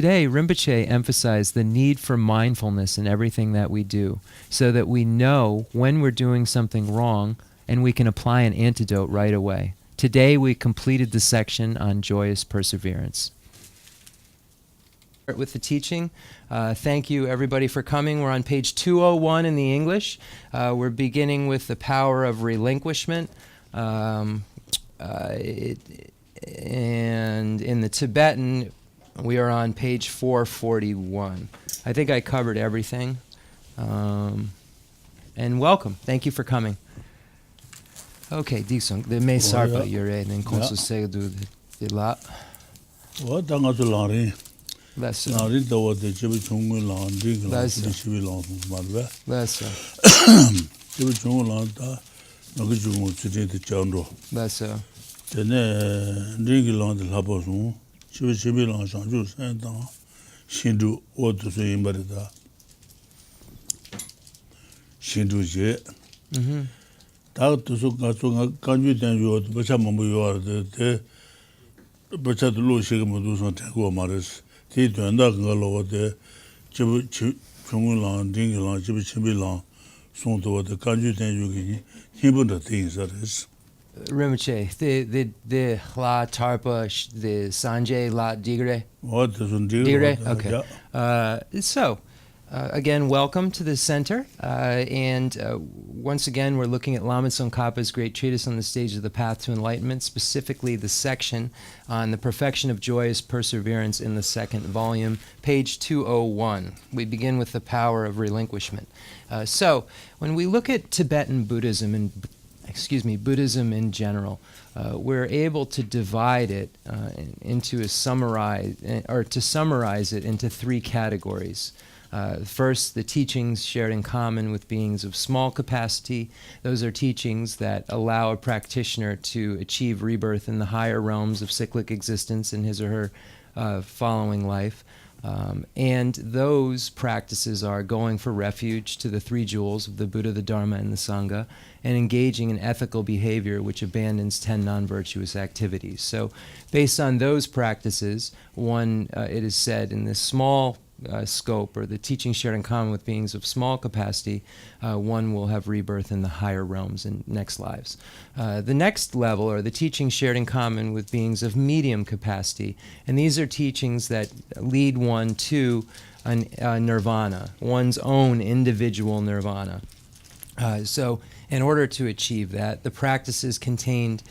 today, Rinpoche emphasized the need for mindfulness in everything that we do, so that we know when we're doing something wrong and we can apply an antidote right away. Today, we completed the section on joyous perseverance. With the teaching. Thank you, everybody, for coming. We're on page 201 in the English. We're beginning with the power of relinquishment. And in the Tibetan, we are on page 441. I think I covered everything. And welcome. Thank you for coming. Okay, Disung, the me sarpa yure nen konsu segdu de la. What dangazu lari? Lessa. Lari dawa de jibu chungu lan dig lan shibi lan marwa. Lessa. Jibu chungu lan da nagu chungu chide de chandro. Lessa. Tene dig lan de labo sun shibi lan shanju sen dan shindu odu so yimbari da. Shindu je. 다 두수 가서 간주된 요 버차 뭐 요르데 버차 로시가 모두서 되고 말았어. 뒤된다 그걸로데 저 중국랑 딩이랑 저 집이랑 송도데 간주된 요기 힘분도 되어서 Rinpoche, the La Tarpa, the Sanjay La Digre. What is Digre? Okay. Again, welcome to the center. Once again, we're looking at Lama Tsongkhapa's great treatise on the stage of the path to enlightenment, specifically the section on the perfection of joyous perseverance in the second volume, page 201. We begin with the power of relinquishment. So, when we look at Tibetan Buddhism and Buddhism in general, we're able to divide it to summarize it into three categories. First, the teachings shared in common with beings of small capacity. Those are teachings that allow a practitioner to achieve rebirth in the higher realms of cyclic existence in his or her following life. And those practices are going for refuge to the three jewels of the Buddha, the Dharma, and the Sangha, and engaging in ethical behavior which abandons 10 non-virtuous activities. So based on those practices, it is said in this small scope, or the teaching shared in common with beings of small capacity, one will have rebirth in the higher realms in next lives. The next level, or the teachings shared in common with beings of medium capacity, and these are teachings that lead one to nirvana, one's own individual nirvana. So in order to achieve that, the practices contained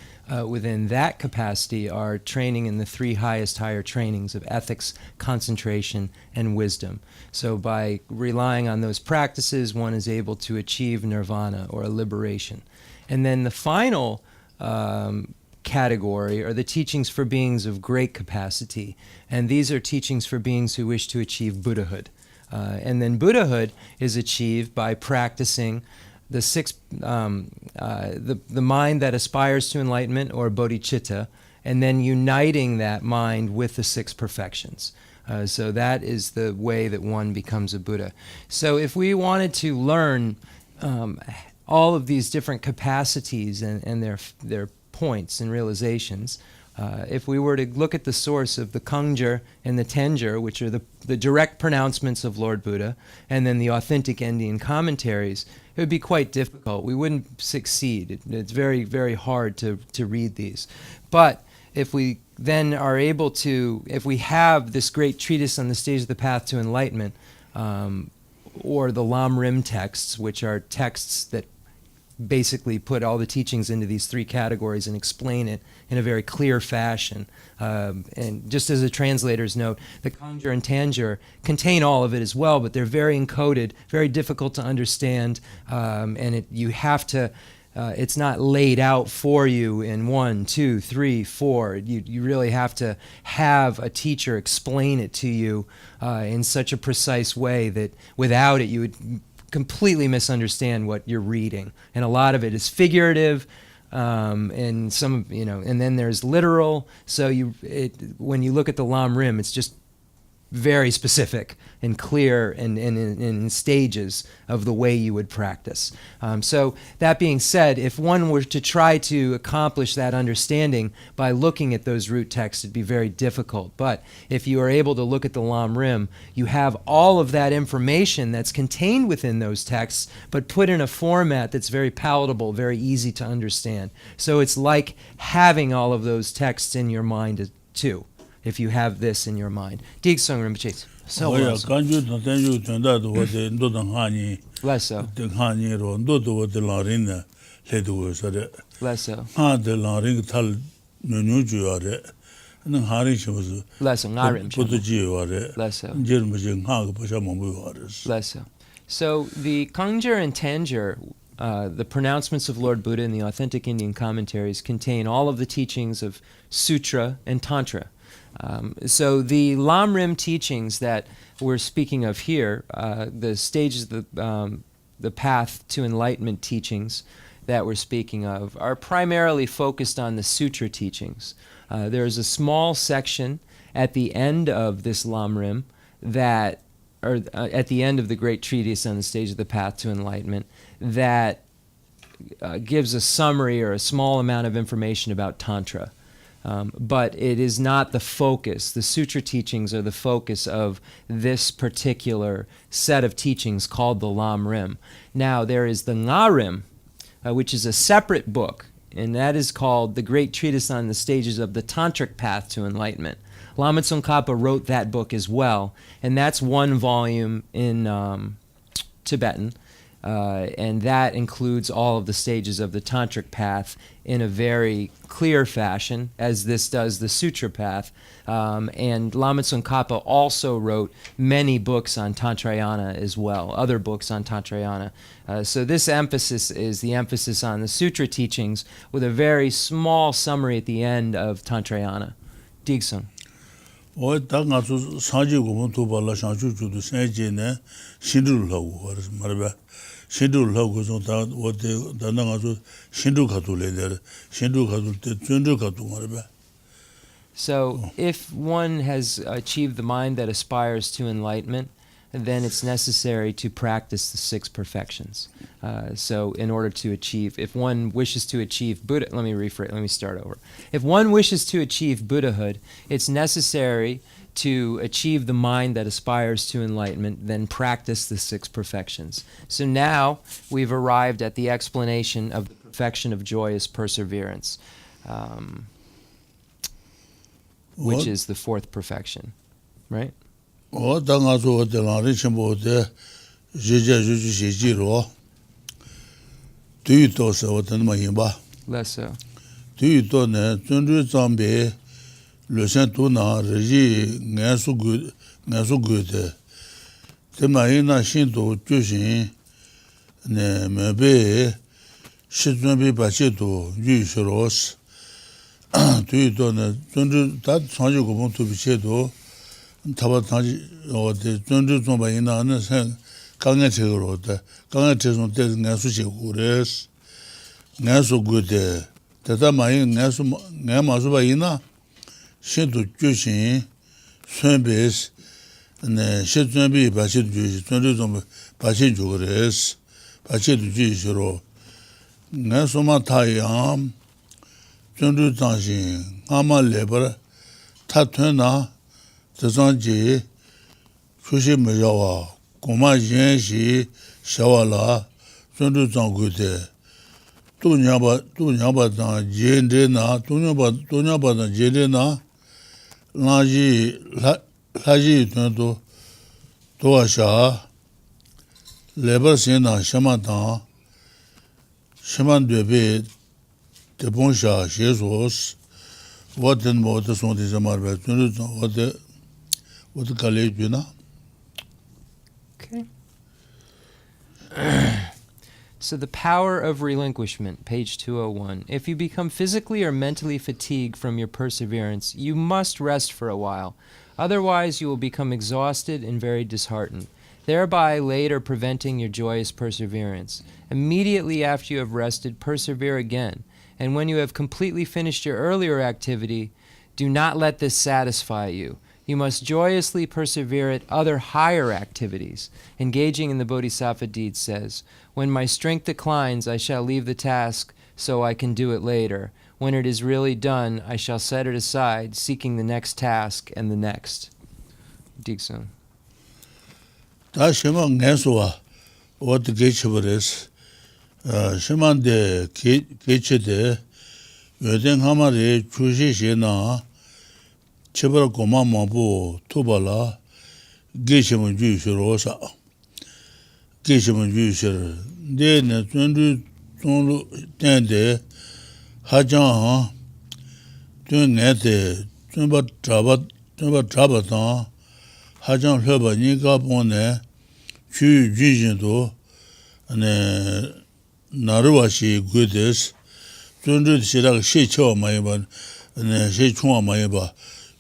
within that capacity are training in the three highest higher trainings of ethics, concentration, and wisdom. So by relying on those practices, one is able to achieve nirvana, or a liberation. And then the final category are the teachings for beings of great capacity. And these are teachings for beings who wish to achieve Buddhahood. And then Buddhahood is achieved by practicing the the mind that aspires to enlightenment, or bodhicitta, and then uniting that mind with the six perfections. So that is the way that one becomes a Buddha. So if we wanted to learn all of these different capacities and their points and realizations, if we were to look at the source of the Kangjur and the Tenjur, which are the direct pronouncements of Lord Buddha, and then the authentic Indian commentaries, it would be quite difficult. We wouldn't succeed. It's very, very hard to read these. But if we then are able to, if we have this great treatise on the stage of the path to enlightenment, or the Lamrim texts, which are texts that basically put all the teachings into these three categories and explain it in a very clear fashion. And just as a translator's note, the Kangjur and Tanjur contain all of it as well, but they're very encoded, very difficult to understand, and you have to, it's not laid out for you in 1, 2, 3, 4. You really have to have a teacher explain it to you in such a precise way that without it you would completely misunderstand what you're reading, and a lot of it is figurative, and some, and then there's literal. So when you look at the Lamrim, it's just very specific and clear and in stages of the way you would practice. So that being said, if one were to try to accomplish that understanding by looking at those root texts, it'd be very difficult. But if you are able to look at the Lamrim, you have all of that information that's contained within those texts, but put in a format that's very palatable, very easy to understand. So it's like having all of those texts in your mind too, if you have this in your mind. Digsung Rinpoche. So less so. Less so. Less so. Less so. So the Kangjur and Tanjur, the pronouncements of Lord Buddha in the authentic Indian commentaries, contain all of the teachings of Sutra and Tantra. So the Lamrim teachings that we're speaking of here, the stages of the path to enlightenment teachings that we're speaking of, are primarily focused on the Sutra teachings. There's a small section at the end of this Lamrim that, or at the end of the great treatise on the stage of the path to enlightenment, that gives a summary or a small amount of information about Tantra. But it is not the focus. The sutra teachings are the focus of this particular set of teachings called the Lamrim. Now, there is the Ngarim, which is a separate book, and that is called the Great Treatise on the Stages of the Tantric Path to Enlightenment. Lama Tsongkhapa wrote that book as well, and that's one volume in Tibetan. And that includes all of the stages of the tantric path in a very clear fashion, as this does the sutra path. And Lama Tsongkhapa also wrote many books on Tantrayana as well, other books on Tantrayana. So this emphasis is the emphasis on the sutra teachings with a very small summary at the end of Tantrayana. Digsung. So if one has achieved the mind that aspires to enlightenment, then it's necessary to practice the 6 perfections. So in order to achieve, if one wishes to achieve Buddha, let me start over. If one wishes to achieve Buddhahood, it's necessary to achieve the mind that aspires to enlightenment, then practice the 6 perfections. So now we've arrived at the explanation of the perfection of joyous perseverance, which is the 4th perfection, right? Less so. Le Sentuna, Regi, Nansu Gute, Temaina Shinto, Jushin, Mebe, Shitwambi Bacheto, Yushiros, Tuitone, Tundu, that Sanju Gobon to Bicheto, Tabatanji, or the Tundu Tombaina, and Kangategro, Kangates on Tes Nansu Gures, Nansu Gute, Tatamain, Namazubaina. Shinto Jushin, Sunbase, and Shitzumbi Bashid Juish, 20 Bashid Jugres, Bashid Juishro, Nasoma Tayam, Tundu Tanshin, Hama Lebra, Tatuna, Tazanji, Fushi Majawa, Koma Jenshi, Shawala, Tundu Tangute, Tunyaba Jendena, Tunyaba Jendena, Laji Tundu, Toasha, Leber Sena, Shamatan, Shaman Debe, Teponsha, Jesus, what and what the son is a marble, what the college, you know? Okay. So the power of relinquishment, page 201. If you become physically or mentally fatigued from your perseverance, you must rest for a while. Otherwise, you will become exhausted and very disheartened, thereby later preventing your joyous perseverance. Immediately after you have rested, persevere again. And when you have completely finished your earlier activity, do not let this satisfy you. You must joyously persevere at other higher activities. Engaging in the Bodhisattva deed says, when my strength declines, I shall leave the task so I can do it later. When it is really done, I shall set it aside, seeking the next task and the next. Diksun. 다 shima ngensuwa wat gechibares shimande gechide yoden hamare chushi shena chibara goma mabu tubala geshimu juishirosa geshimu juishir dene zunru tende hajan dun ngete zunba traba tang 하장 흘바 니가 보네 주 주진도 네 나르와시 구데스 존르 시락 시초 많이 네 시초 많이 봐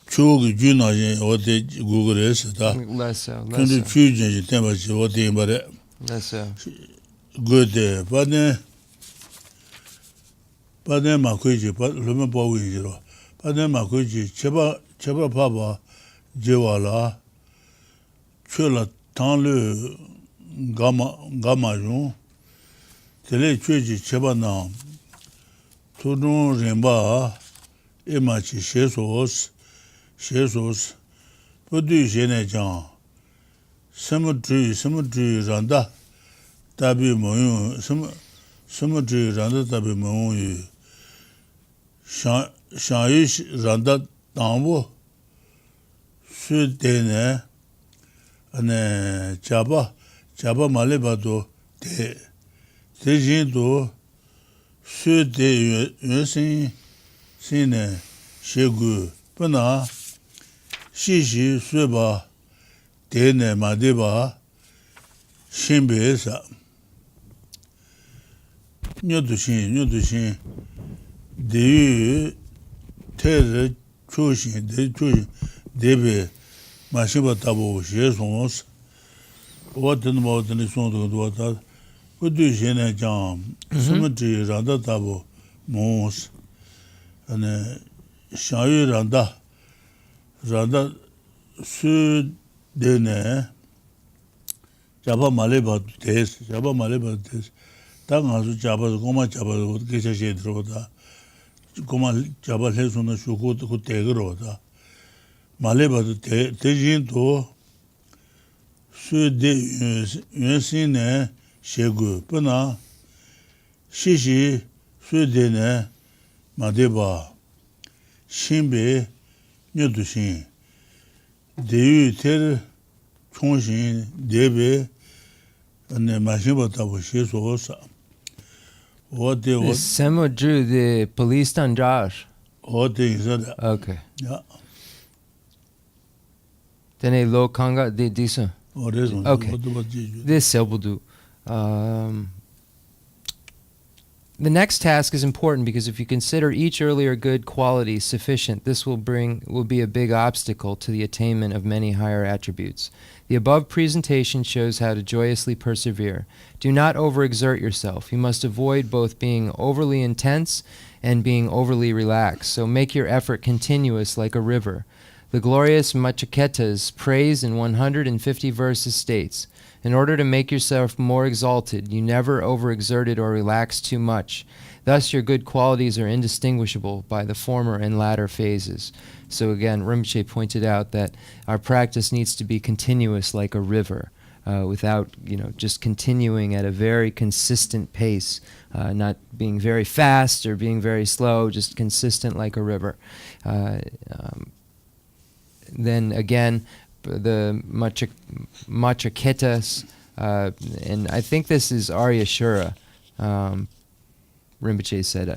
주기 주나지 어디 구글에서다 존르 주진지 때문에 어디 말에 구데 바네 마쿠지 바르면 보고 이지로 바네 마쿠지 제발 봐봐 제와라 Chula tant le gamma tele chuji chebana tudun rimba emachi shesos podu jene jan samudri randa tabi moyu samudri randa tabi moyu shayish randa tambo sudene ane chaba malebado de jindo su de yunsin sine shegu bana shishi suba de madeba shimbesa nyodushin de tere chushin debe 마시바 타보 셰송스 어떤 모든 손도 도다 부두제네 장 스무지 라다 타보 모스 아네 샤유란다 라다 수데네 자바 말레바 데스 당아주 자바 고마 자바 게셔제 들어오다 고마 자바 해소는 쇼고 그 대그러다 말레바도 대진도 수대 윤신의 셰구 뿌나 시시 수대네 마데바 신베 녀두신 대유텔 총신 대베 네 마시바다고 시소사 어디 Chenmo drew the police tandrash. 어디 있어다. Okay. 야. Then a low kanga de disa. Okay. This selbudu. The next task is important because if you consider each earlier good quality sufficient, this will be a big obstacle to the attainment of many higher attributes. The above presentation shows how to joyously persevere. Do not overexert yourself. You must avoid both being overly intense and being overly relaxed. So make your effort continuous like a river. The glorious Machaketa's praise in 150 verses states, in order to make yourself more exalted, you never overexerted or relaxed too much. Thus your good qualities are indistinguishable by the former and latter phases. So again, Rinpoche pointed out that our practice needs to be continuous like a river, without just continuing at a very consistent pace, not being very fast or being very slow, just consistent like a river. Then again, the Machaketas, and I think this is Aryashura. Rinpoche said,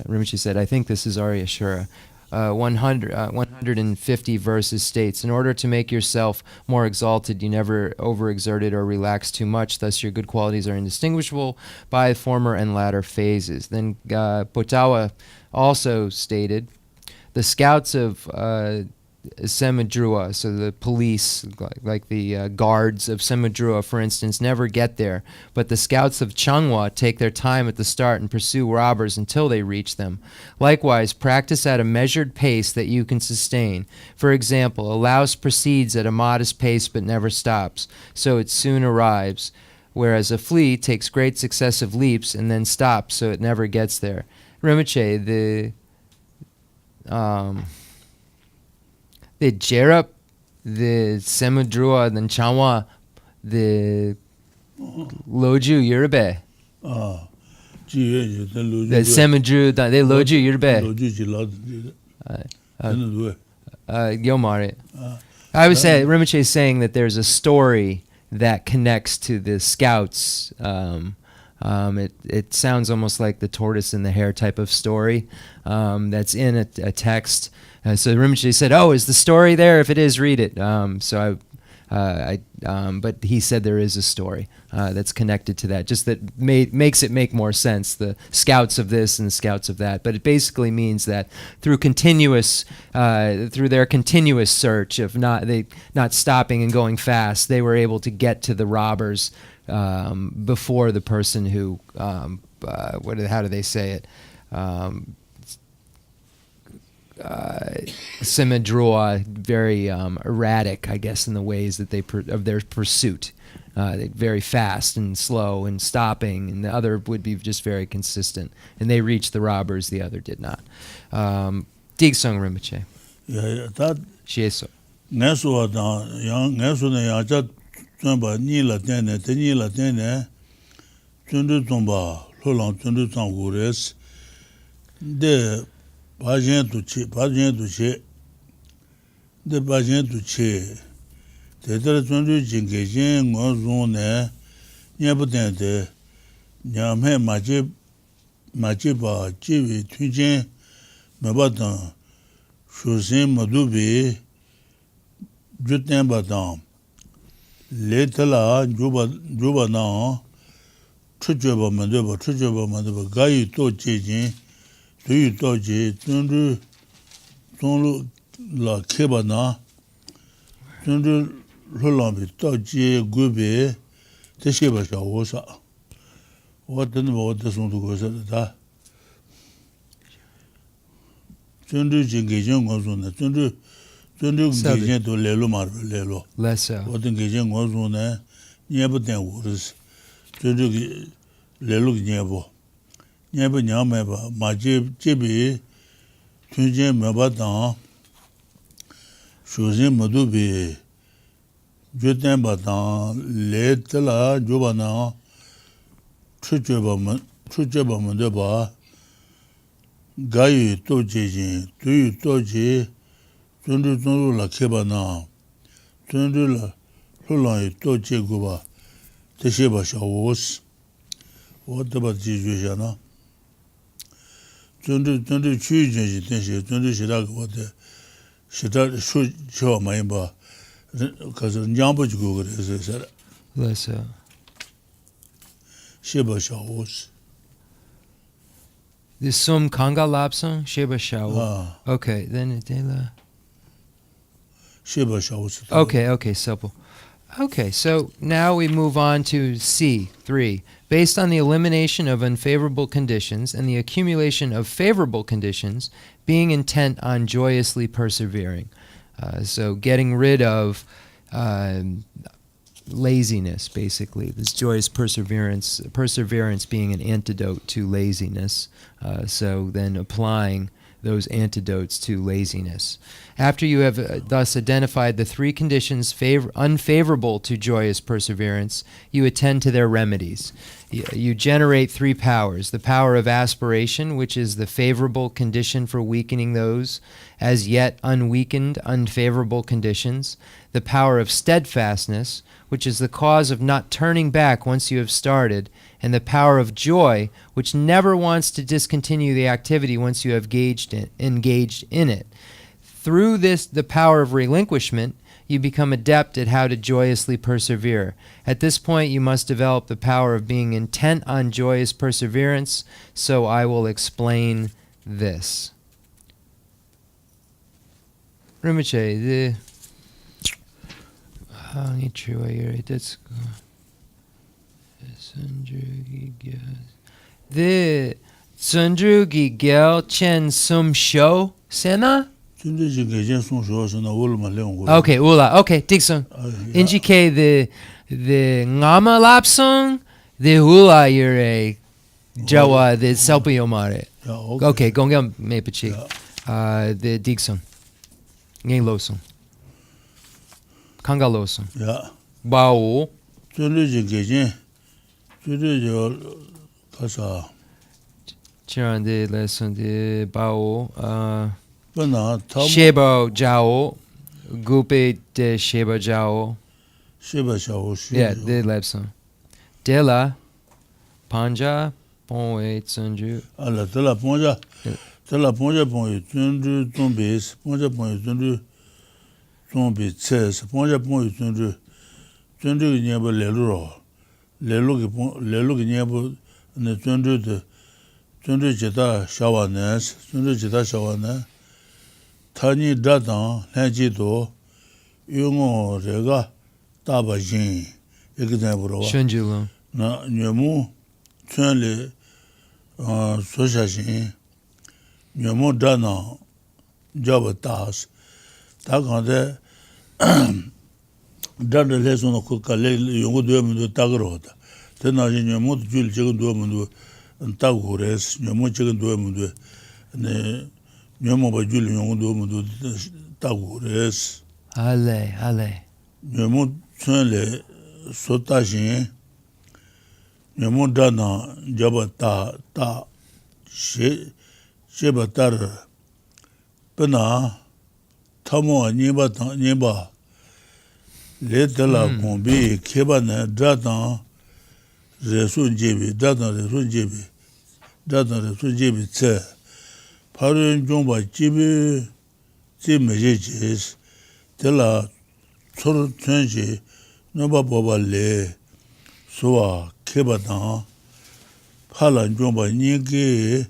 I think this is Aryashura. 150 verses states, in order to make yourself more exalted, you never overexerted or relaxed too much. Thus your good qualities are indistinguishable by former and latter phases. Then Potawa also stated, the scouts of Semudrua, so the police, like the guards of Semudrua, for instance, never get there. But the scouts of Changhua take their time at the start and pursue robbers until they reach them. Likewise, practice at a measured pace that you can sustain. For example, a louse proceeds at a modest pace but never stops, so it soon arrives, whereas a flea takes great successive leaps and then stops, so it never gets there. Rinpoche, the Jerup, the Semudrua, the Changhua, the Loju Yerbe. The Semudru, the Loju Yerbe. Yomare. I would say Rinpoche is saying that there's a story that connects to the scouts. It sounds almost like the tortoise and the hare type of story that's in a text. So Rinpoche said, "Oh, is the story there? If it is, read it." But he said there is a story that's connected to that, just that makes it make more sense. The scouts of this and the scouts of that, but it basically means that through their continuous search of not stopping and going fast, they were able to get to the robbers before the person who how do they say it? Semudrua, very erratic, I guess, in the ways that of their pursuit. Very fast and slow and stopping, and the other would be just very consistent. And they reached the robbers, the other did not. Digsung Rinpoche. That Shieso. Nesu na yaja zunba ni la tene, teni la tene, zundu zunba, lolang zundu zang ures, de bajian tu che, de bajian tu che, de tar zundu jinge jing ngo zung ne, nyebu ten de, nyamhe maji ba jiwi tunjin, meba tang, shusin madubi, juten ba tang, le tala juba na, chujeba mandeba, gayi to jejin, tuyu to je, tundu la keba na, tundu lulambi to je gube, te sheba sha wosa. Watan ba wata sundu gosa da. Tundu jingejin gozuna, tundu gejin to lelo marbe lelo. Lessa. Watan gejin gozuna, nyeba ten wuris. Tundu lelo nyebo. Nyeba nyameba, ma jebi, tunjin meba tang, shuzin madubi, juten ba tang, le tala juba na, chujeba mandeba, gayi to jejin, tuyu to je, tundu la keba na, tundu la lulangi to je guba, te sheba sha wos, wataba jeju shana. Tundu chuyu jenji tenshi, tundu shiraka wate, shita shu chiwa mayimba, kaza nyambo jigu gare se sara. Lessa. Sheba sha wos. The Sum Kanga Lobsang Sheba Shao. Okay, then Dela. Sheba sha wos. Okay, simple. Okay, so now we move on to C3. Based on the elimination of unfavorable conditions and the accumulation of favorable conditions, being intent on joyously persevering. So getting rid of laziness, basically. This joyous perseverance being an antidote to laziness. So then applying those antidotes to laziness. After you have thus identified the three conditions unfavorable to joyous perseverance, you attend to their remedies. You generate three powers: the power of aspiration, which is the favorable condition for weakening those as yet unweakened, unfavorable conditions; the power of steadfastness, which is the cause of not turning back once you have started; and the power of joy, which never wants to discontinue the activity once you have engaged in it. Through this, the power of relinquishment, you become adept at how to joyously persevere. At this point, you must develop the power of being intent on joyous perseverance, so I will explain this. Rinpoche, the that's the Sundrugi Gyal Chen Sum Sho Sena? Chenrezig Geshe Sung Shuo Sena Ulma Leung. Okay, Ula. Okay, Dixon. Indicate the Ngama Lapsung, the Hula Yure Jawa, the Selpiyomare. Okay, Gongam Mepachi. The Dixon. Ngay Losung. Kanga Losung. Yeah. Bao. Chenrezig Geshe. Chenrezig Kasa. Chiran de lesson de Bao. Bana Tam Sheba Jao. Gupe de Sheba Jao. Sheba Shao. Yeah, the lesson. De la Panja. Ponwe Tsunju. Ala Tela Ponja. Tela Ponja Ponja Tsunju Tombes. Ponja Ponja Tsunju Tombe Tses. Ponja Ponja Tsunju. Tsunju Nyeba Lelu. Lelu Nyeba ne Tsunju de Tsunju Jeta Shawanes. Tsunju Jeta Shawanes. Tani Datan Lanjido. Yungo Rega Tabajin. Ekidaburo. Shunjulung. Na Nyemu Tsunle Soshasin. Nyemu Dana Java Tas. Takande Dana Lesson Kuka Yungu Duemundu Tagrota. Tenaji Nyemu Jul Chicken Duemundu and Tagures, Nyemu Chicken Duemundu, and Nyemu Bajul Yungu Duemundu Tagures. Ale. Nyemu Tsunle Sotashin. Nyemu Dana Java Ta Sheba Tar Pena Tamo Niba Letela Kombi Kebana Datan Resun Jebi Tse Parun Jomba Jibi Jimejis Tela Tsur Tsunji Noba Boba Le Suwa Kebana Palan Jomba Nigi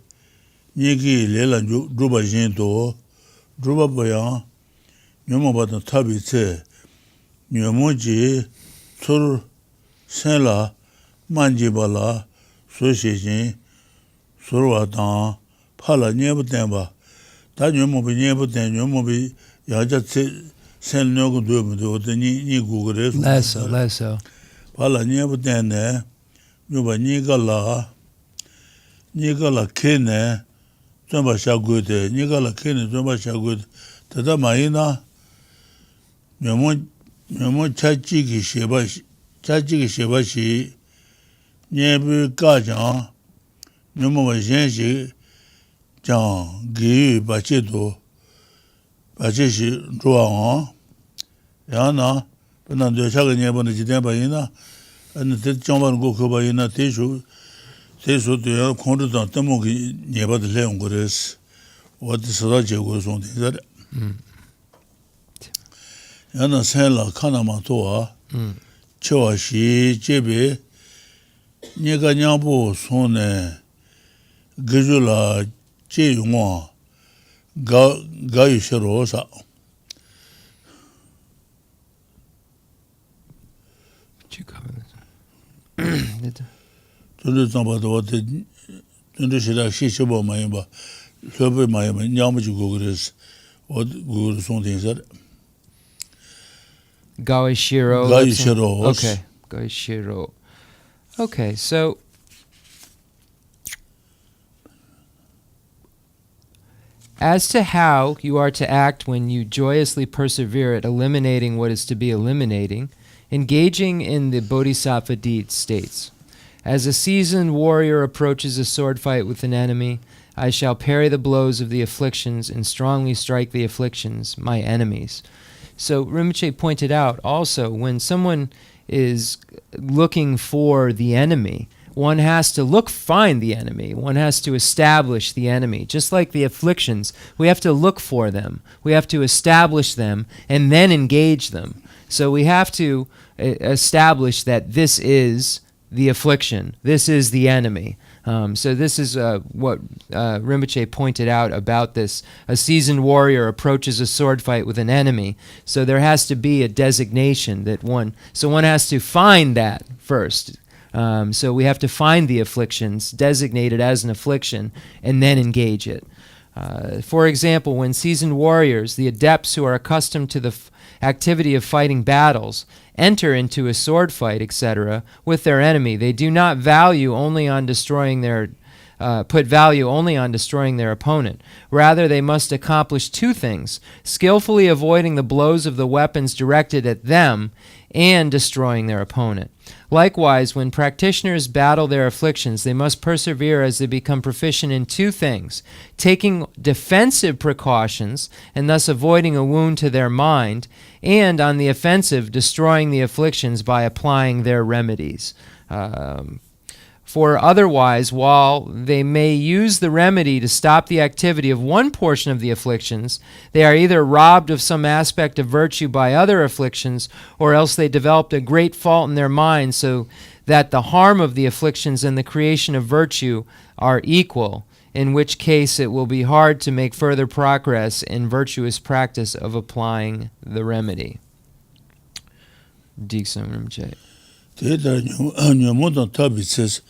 Lela Druba Jinto Druba Boyan Nyomo Batan Tabi Tse Nyomoji Tsur Senla Manjibala Sushijin Surwatan Pala Nyebutenba Ta Nyomobi Nyebuten Nyomobi Yaja Sen Nogu Duemudu Ni Gugres Lesso. Pala Nyebutene Nyoba Nigala Kene Zomba Shagude Nigala Kene Zomba Shagude Tata Maina Nyomo Chachiki Shebashi Nyebu Gajan Nyomo Vajenshi Jan Giyu Bachedo Bacheshi Ruan Yana Penando Chaga Nyebana Jiden Bayina and the Chamber Goku Bayina Teshu to Kondutan Tamogi Nyeba the Leongores what is Raja goes on that. Yana Sela Kanamatoa Choashi Jebe Nyega Nyambo Sone Gijula Jeyuma Gayusherosa. Tundu Zamba what the Tundu Shida Shishabo Mayamba, Lobe Mayama, Yamaji Gugres, what Google something said. Gaishiro. Okay. Gaishiro. Okay, so as to how you are to act when you joyously persevere at eliminating what is to be eliminating, engaging in the bodhisattva deed states, as a seasoned warrior approaches a sword fight with an enemy, I shall parry the blows of the afflictions and strongly strike the afflictions, my enemies. So Rinpoche pointed out also, when someone is looking for the enemy, one has to find the enemy. One has to establish the enemy. Just like the afflictions, we have to look for them. We have to establish them and then engage them. So we have to establish that this is the affliction. This is the enemy. So this is what Rinpoche pointed out about this. A seasoned warrior approaches a sword fight with an enemy. So there has to be a designation that one has to find that first. So we have to find the afflictions, designate it as an affliction, and then engage it. For example, when seasoned warriors, the adepts who are accustomed to the activity of fighting battles, enter into a sword fight, etc., with their enemy, they do not put value only on destroying their opponent. Rather, they must accomplish two things: skillfully avoiding the blows of the weapons directed at them and destroying their opponent. Likewise, when practitioners battle their afflictions, they must persevere as they become proficient in two things: taking defensive precautions and thus avoiding a wound to their mind, and on the offensive, destroying the afflictions by applying their remedies. For otherwise, while they may use the remedy to stop the activity of one portion of the afflictions, they are either robbed of some aspect of virtue by other afflictions, or else they developed a great fault in their mind, so that the harm of the afflictions and the creation of virtue are equal, in which case it will be hard to make further progress in virtuous practice of applying the remedy. Diksum Rinpoche. Nyamoto tabi says,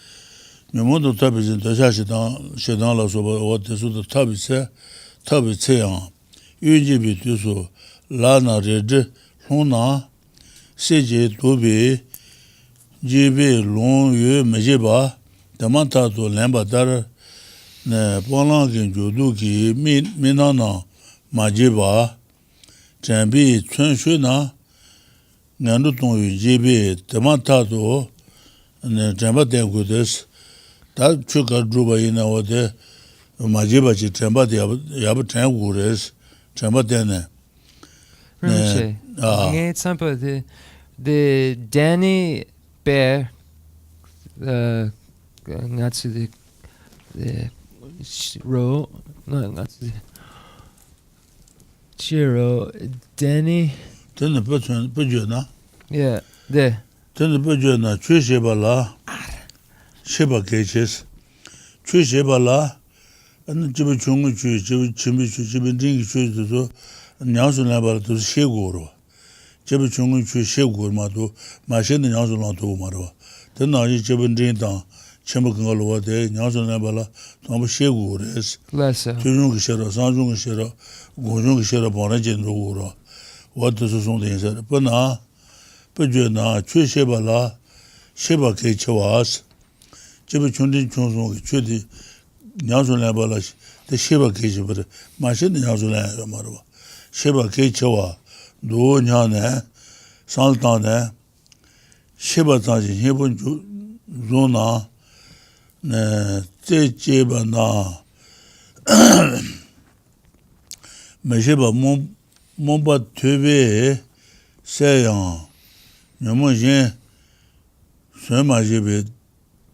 Nyamoto tabi is in the Shadang La Soba, what the sort of tabi say, tabi Tseang, Ujibi Tuso, Lana Red, Luna, Seji Tobi, Jibi Long Yu Mejiba, Tamantato Lamba Dar, Ne Polangin Juduki, Minana, Majiba, Jambi, Chunshuna, Nandu Tongu Jibi, Tamantato, and Jamba Dengudes, that Chuka Druba in our de Majiba Chamba Yabutangures, Jamba Dene. Rinpoche, the Danny Bear, Natsu the Shiro, no, Natsu Shiro, Danny. Then the Bujuna. Yeah, the. Then the Bujuna, Trishebala, Sheba Gages, Trishebala, and Jibuchungu, Chimichu, Jibinding, Nyansu Nabal to Sheguro. Jibuchungu, Shegur Matu, Mashin and Nyansu Lantu Marwa. Then now you Jibinding down, Chimbakangalwa, Nyansu Nabala, Tom Shegures, Lesser. Tujung Shera, Sanjung Shera, Gojung Shera Bonajin Rura. What does the song say? But now, Pujuna, Trishebala, Sheba Gages. Jibuchundin Chunzong, Chudi, Nyansu Nabala, the Sheba Gages, but Mashin and Nyansu Marwa. Sheba Gages, Do Nyane, Saltane, Sheba Taji, Hebun Zona, Tejeba Na, Mesheba Momba Tube, Sayan, Yamojen, Semajibe,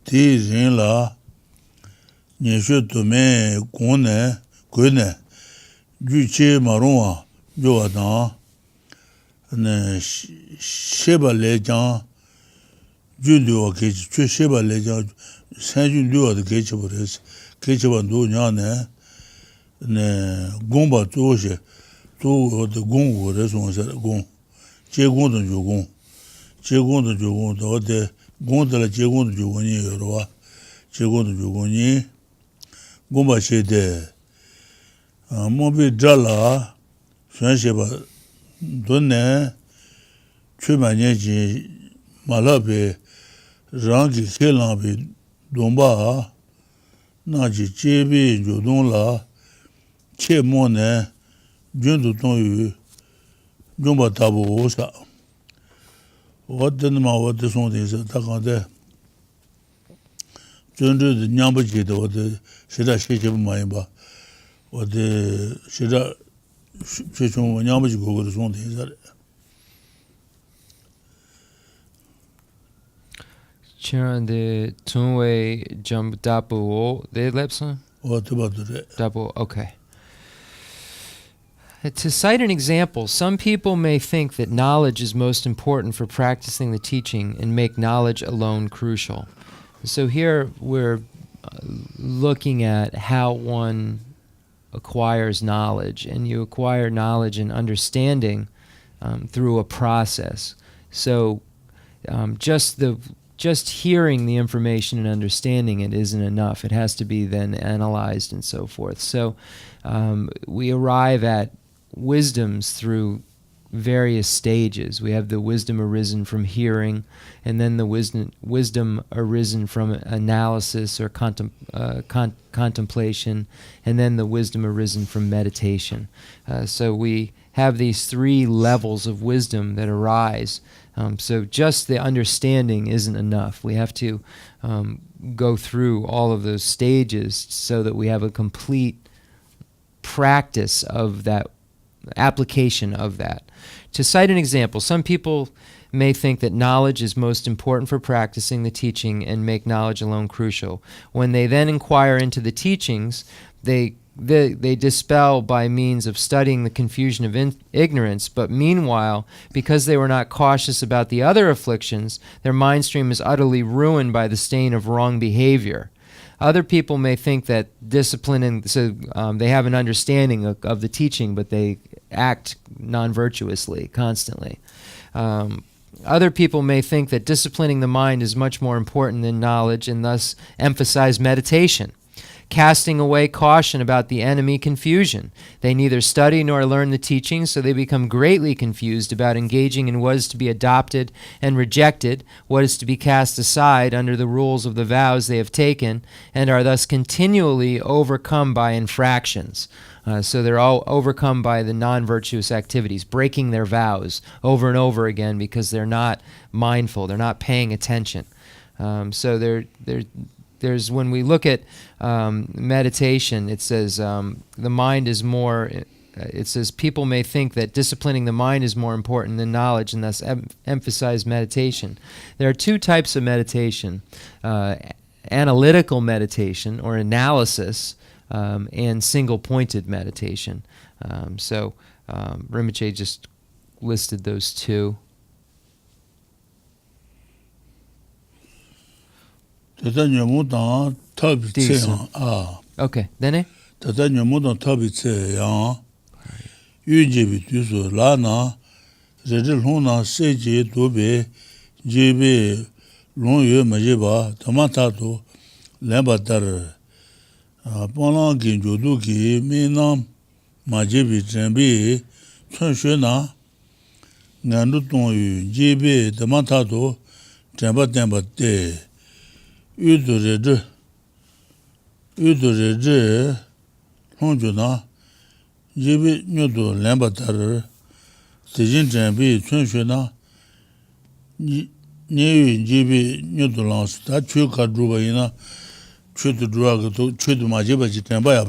Tizin La, Nishu Tome, Gune, Juche Marua, Joadan, Sheba Lejan, Judo Cage, Sheba Lejan, Saint Judo the Gageables, Gageabandu Yane, Gomba Toje, to the Gongo, this one said Gon, Jegon the Jogon, Jegon the Jogon, the Gondola Jegon the Jogoni, Roa, Jegon the Jogoni, Gomba Shede, Mobi Jala, Sansheba. Donne Chumaneji Malabe Rangi Kelambi Domba Naji Chebi Jodonla Chemo ne Jundu Tonyu Jumba Tabu Osa. What the Nama what the song is Takande Jundu the Nyambaji, what the Shida Shake Maimba, what the Shida. Nyamaji go to one thing that Chiran the Tunway Jump Dapo, the Lepson? What about the Dapo, okay. To cite an example, some people may think that knowledge is most important for practicing the teaching and make knowledge alone crucial. So here we're looking at how one acquires knowledge, and you acquire knowledge and understanding through a process. So just hearing the information and understanding it isn't enough. It has to be then analyzed and so forth. So we arrive at wisdoms through various stages. We have the wisdom arisen from hearing, and then the wisdom arisen from analysis or contemplation, and then the wisdom arisen from meditation. So we have these three levels of wisdom that arise. So just the understanding isn't enough. We have to go through all of those stages so that we have a complete practice of that, application of that. To cite an example, some people may think that knowledge is most important for practicing the teaching and make knowledge alone crucial. When they then inquire into the teachings, they dispel by means of studying the confusion of ignorance, but meanwhile, because they were not cautious about the other afflictions, their mind stream is utterly ruined by the stain of wrong behavior. Other people may think that discipline, they have an understanding of the teaching, but they act non-virtuously constantly. Other people may think that disciplining the mind is much more important than knowledge, and thus emphasize meditation, casting away caution about the enemy confusion. They neither study nor learn the teachings, so they become greatly confused about engaging in what is to be adopted and rejected, what is to be cast aside under the rules of the vows they have taken, and are thus continually overcome by infractions. So they're all overcome by the non-virtuous activities, breaking their vows over and over again because they're not mindful, they're not paying attention. So there's when we look at meditation, it says the mind is more. It says people may think that disciplining the mind is more important than knowledge, and thus emphasize meditation. There are two types of meditation: analytical meditation or analysis, and single-pointed meditation. So Rinpoche just listed those two. Tata nyamu tang tabi tse yang Okay, then Tata nyamu tang tabi tse yang yu jebi tusu la na redi long na se je dobe jebe long yu ma jeba tama tato lemba tar panglang ki jodu ki mi nam ma jebi jenbi chun shue na ngandu tong yu jebe tama tato jenba tenba te Udu reje longju na jibi nyodo lemba tar sejin jambi chunshwe na nyeyu jibi nyodo langs ta chwe ka druba ina chwe tu druba kato chwe tu ma jiba ji tenba ya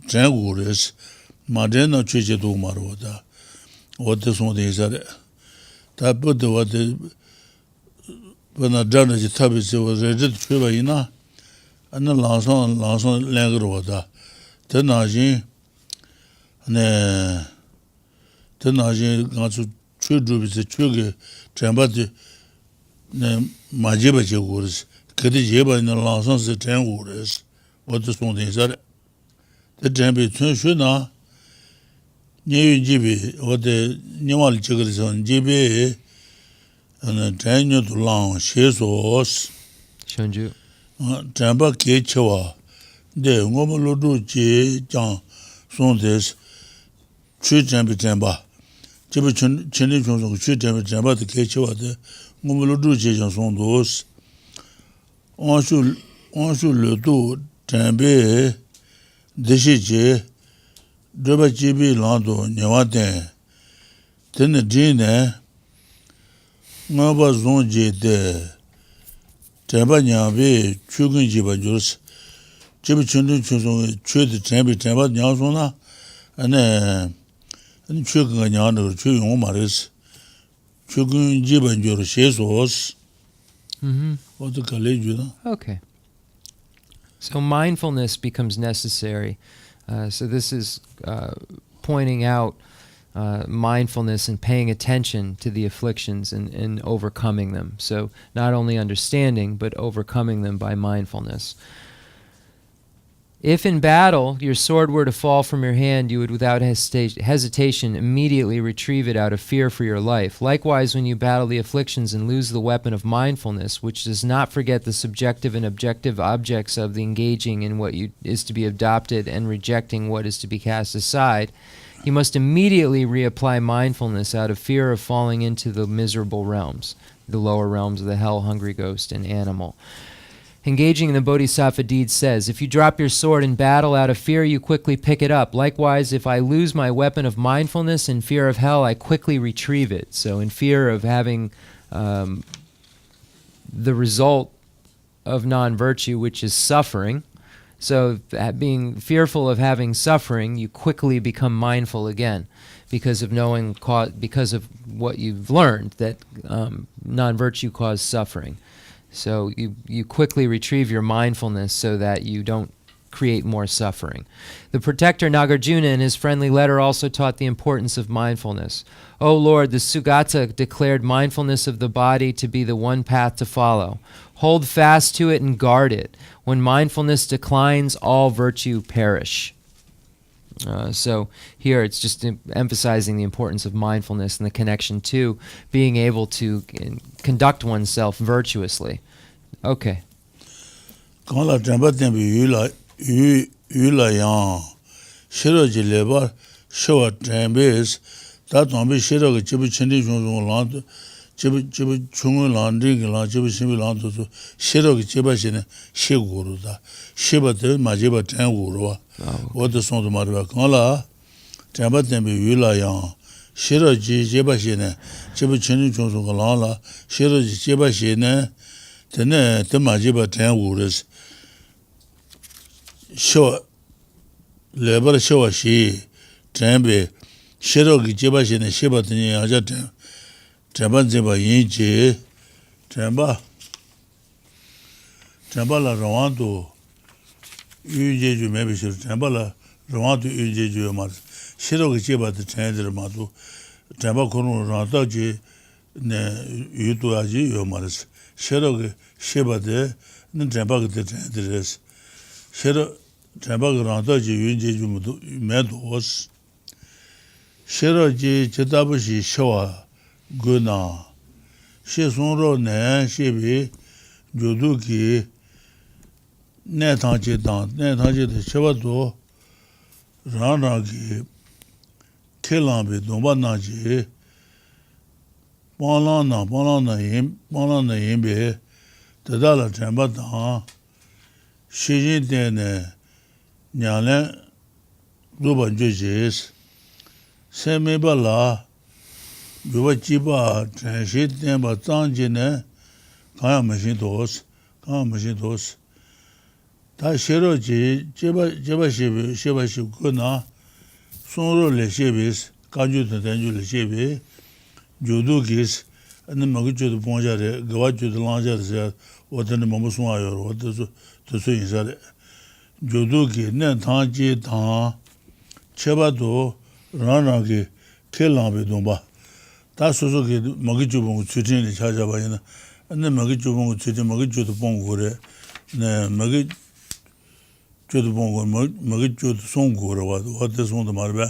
jen gu res ma jen na chwe che tu kumar wata wate sonde isare ta pute wate Bana jana ji tabi se wa reje chwe ina ana langsong lengar wada tena jin gansu chwe drubi se chwe ge chenpa de ma jeba je gores kedi jeba ina langsong se chen gores wada sonde isare te chenpe chun shwe na nyeyu jibi wada nyewali chegari son jibi Daniel to long shesos. Shonju. Jamba ke chewa. De ngomolodu je jang sondes. Chui jamba. Jibu chenli chonsong chui jamba de ke chewa de ngomolodu je jang sondos. Anshu le do jambe deshi je. Dreba jibi lando nyewa den. Tene jine. Ngaba zonje de Jamba nyabe chugun jiba jurs. Jiba chundun chusung chue de jamba nyasona ane chugun nyana chugun maris. Chugun jiba jur shesos. What the college. Okay. So mindfulness becomes necessary. So this is pointing out mindfulness and paying attention to the afflictions and overcoming them. So not only understanding, but overcoming them by mindfulness. If in battle your sword were to fall from your hand, you would without hesitation immediately retrieve it out of fear for your life. Likewise, when you battle the afflictions and lose the weapon of mindfulness, which does not forget the subjective and objective objects of the engaging in what is to be adopted and rejecting what is to be cast aside, you must immediately reapply mindfulness out of fear of falling into the miserable realms, the lower realms of the hell, hungry ghost, and animal. Engaging in the Bodhisattva deed says, if you drop your sword in battle out of fear, you quickly pick it up. Likewise, if I lose my weapon of mindfulness in fear of hell, I quickly retrieve it. So in fear of having the result of non-virtue, which is suffering, so being fearful of having suffering, you quickly become mindful again because of because of what you've learned, that non-virtue caused suffering. So you quickly retrieve your mindfulness so that you don't create more suffering. The protector Nagarjuna in his friendly letter also taught the importance of mindfulness. O Lord, the Sugata declared mindfulness of the body to be the one path to follow. Hold fast to it and guard it. When mindfulness declines, all virtue perish. So here it's just emphasizing the importance of mindfulness and the connection to being able to conduct oneself virtuously. Okay. Kala temba tembi yula yang shiro ji leba shawa tembes ta tombi shiro ge chibu chindi jong lang chibu chung lang ring lang chibu shimi lang to shiro ge chiba shine she guru da shiba de majiba ten guru wa o de son de marwa kala temba tembi yula yang shiro ji chiba shine chibu chindi jong lang la shiro ji chiba shine tene te majiba ten guru show labor show she tembe shiro gi jeba shine sheba tini aja temba jeba yinje temba la rawando yuje ju mebe shiro temba la rawando yuje ju ma shiro gi jeba de tendre ma do temba kono rata ji ne yutu aji yo maris shiro gi sheba de ne temba gi de tendre shiro temba granta ji yunje ju medos shiro ji chetabushi shawa guna she sonro ne shebi jodu ki ne tangje de shawa do rana ki kelambe domba na ji balana yimbe tadala temba da shijin dene nyale ruban jujis seme bala yuwa jiba transit temba tanjine kaya machine dos ta shiro ji jeba shi guna sonro le shebis kanju tenju le shebi jodu gis ane magi jodu ponjare gawa jodu lanjare se odane mamu sunga yor odasu tosu insare jodu ki ne tangji tang cheba do rana ki ke lambe domba ta soso ki magi jubungu chutin li chajaba ina ane magi jubungu chutin magi jodu pongu re ne magi jodu pongu magi jodu songu re wate sonda marbe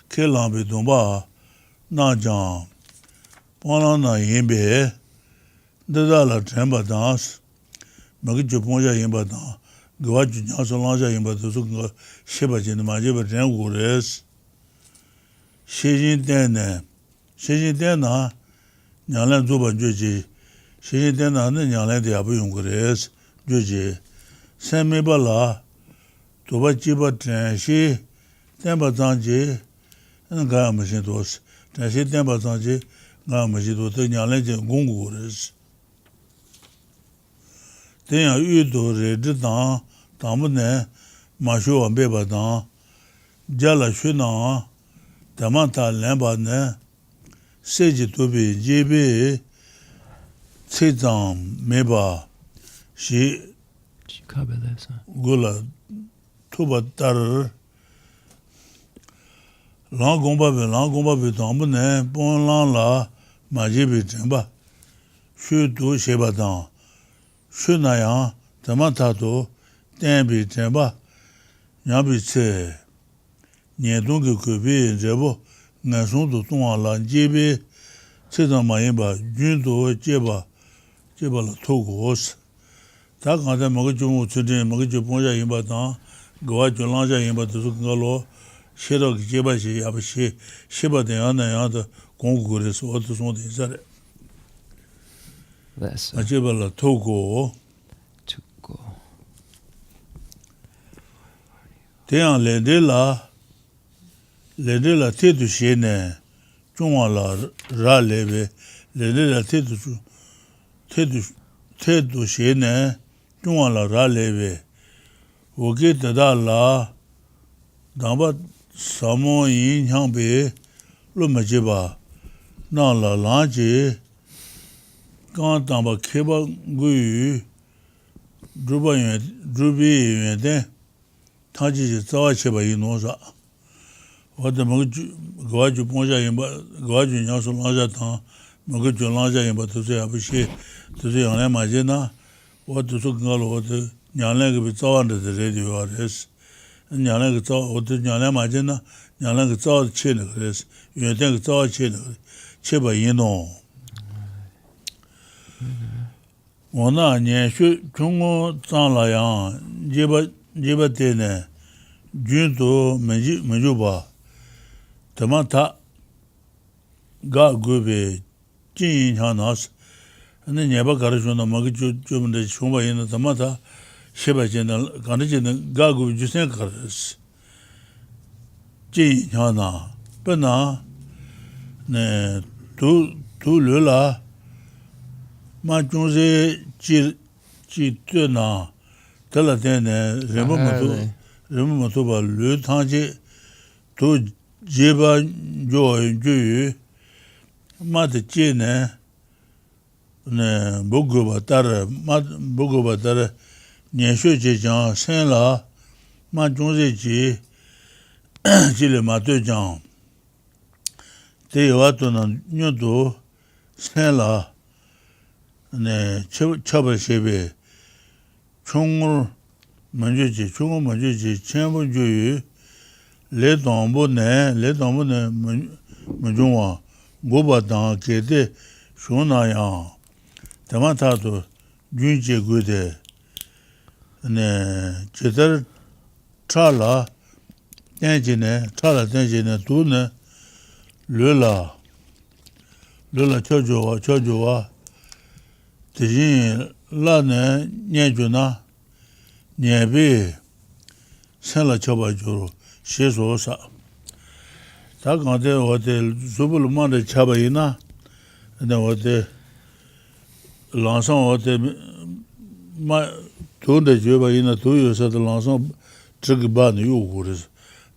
ke lambe domba na jang pala na yinbe dadala temba dans magi juponja yinba dang gawa ju nyasa lanja yinba dosu nga sheba jine majeba ten gures shejin tena nyalen zuba joji shejin tena ne nyalen de yabu yung gures joji senme bala toba jiba ten shi tenba zangji gaya mashin dos ten shi tenba zangji gaya mashin dos te nyalen jen gungu gures tenya yudo re de dang tamu ne ma shu wa be ba dang jala shu na taman ta lemba ne seji to be jebe tsang me ba shi gula tuba tar lang gomba be tamu ne pon lang la ma jebe temba shu do sheba dang shunayang tamatato tenbi tenba Nyabitse, Nyedungi Kubi, Jebo, Nasundu Tunala, Jibi, Mayimba, Jundo, Jeba la Togos. Takanda Magajumu today, Magajuponja Yimbatan, Goa Jolanja Yimba to Sukalo, Shedok Jebashi, Abashi, Shiba de Anayanda, Conguris, or to Son de That's Ajibala Togo. to go. Tian Ledela Tedu Shene, Jumala Raleve, Ledela Tedu Shene, Jumala Raleve, Ogeta Dala, Damba Samo Yin Yangbe, Lumajiba, Nala Lanji, Gantamba Keba Gui, Drubi Yende, Taji Zawacheba Inosa. What the Goaju Ponja in Goaju Yasu Laja Tan, Moguju Laja in Batuze Abishi, to the Anamajina, what to Sukalo, what the Yalang with under the radio is, and Yalang what the Yanamajina, Yalang it's all chin, you think it's all chin, Chiba Yino. Ona Nyashu Chungo Zanlayan, Jiba Tene, Junto Majuba. Tamata ga gube jin hanas and then never got on the Magaju Jum de Shumba in the Tamata Sheba General Ganajin Gagu Jusenkaras Jin Hana Bena ne tu lula ma Junze Ji Tuna Telatene Rematuba Lu Tanji tu Jeba joy mat jene ne bogoba tar nyesho je jan sen la ma jongze ji jile ma de jan te wato na nyodo sen la ne chaba shebe chungul manjuji chenmo joyu le dombo ne mujungwa goba dang kede shona ya tamata to junje gude ne chedar chala tenjine tu ne lela chojowa tijin la ne nyejuna nyebe senla choba juro shesosa takande hotel zubul mande chabayina ne hotel lansang hotel ma tonde jobayina toyo sa de lansang trigba ne yugures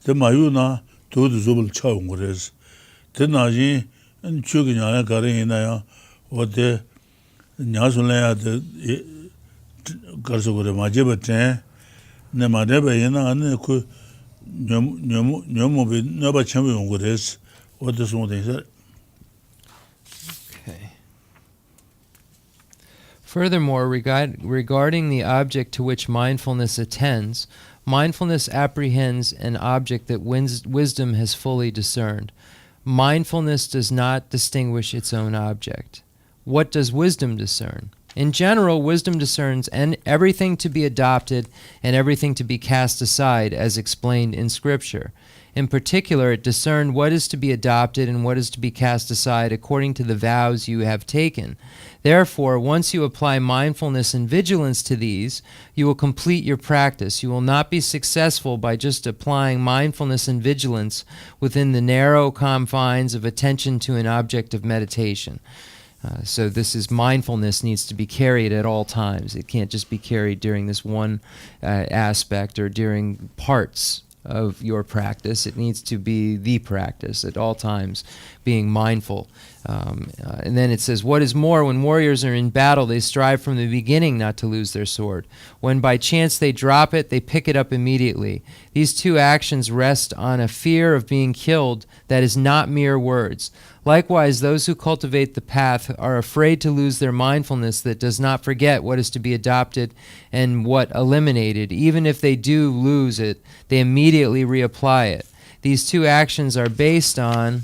te mayuna to zubul chawngures te naji chuginya garina ya hotel nyasulaya de karsogore majebate ne madebayina ne ku Okay. Furthermore, regarding the object to which mindfulness attends, mindfulness apprehends an object that wisdom has fully discerned. Mindfulness does not distinguish its own object. What does wisdom discern? In general, wisdom discerns everything to be adopted and everything to be cast aside, as explained in Scripture. In particular, it discerned what is to be adopted and what is to be cast aside according to the vows you have taken. Therefore, once you apply mindfulness and vigilance to these, you will complete your practice. You will not be successful by just applying mindfulness and vigilance within the narrow confines of attention to an object of meditation. So this is mindfulness needs to be carried at all times. It can't just be carried during this one aspect or during parts of your practice. It needs to be the practice at all times, being mindful. And then it says, what is more, when warriors are in battle, they strive from the beginning not to lose their sword. When by chance they drop it, they pick it up immediately. These two actions rest on a fear of being killed that is not mere words. Likewise, those who cultivate the path are afraid to lose their mindfulness that does not forget what is to be adopted and what eliminated. Even if they do lose it, they immediately reapply it. These two actions are based on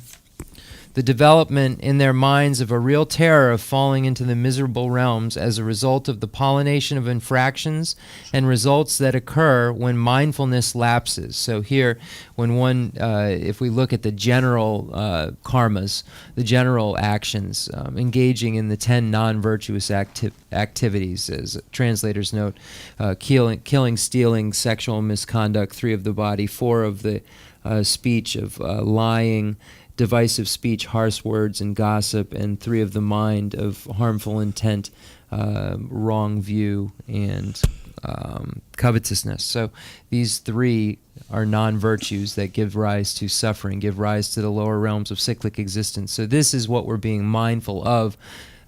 the development in their minds of a real terror of falling into the miserable realms as a result of the pollination of infractions and results that occur when mindfulness lapses. So here, when one, if we look at the general karmas, the general actions, engaging in the 10 non-virtuous activities, as translators note, killing, stealing, sexual misconduct, 3 of the body, 4 of the speech of lying, divisive speech, harsh words, and gossip, and 3 of the mind of harmful intent, wrong view, and covetousness. So these 3 are non-virtues that give rise to suffering, give rise to the lower realms of cyclic existence. So this is what we're being mindful of,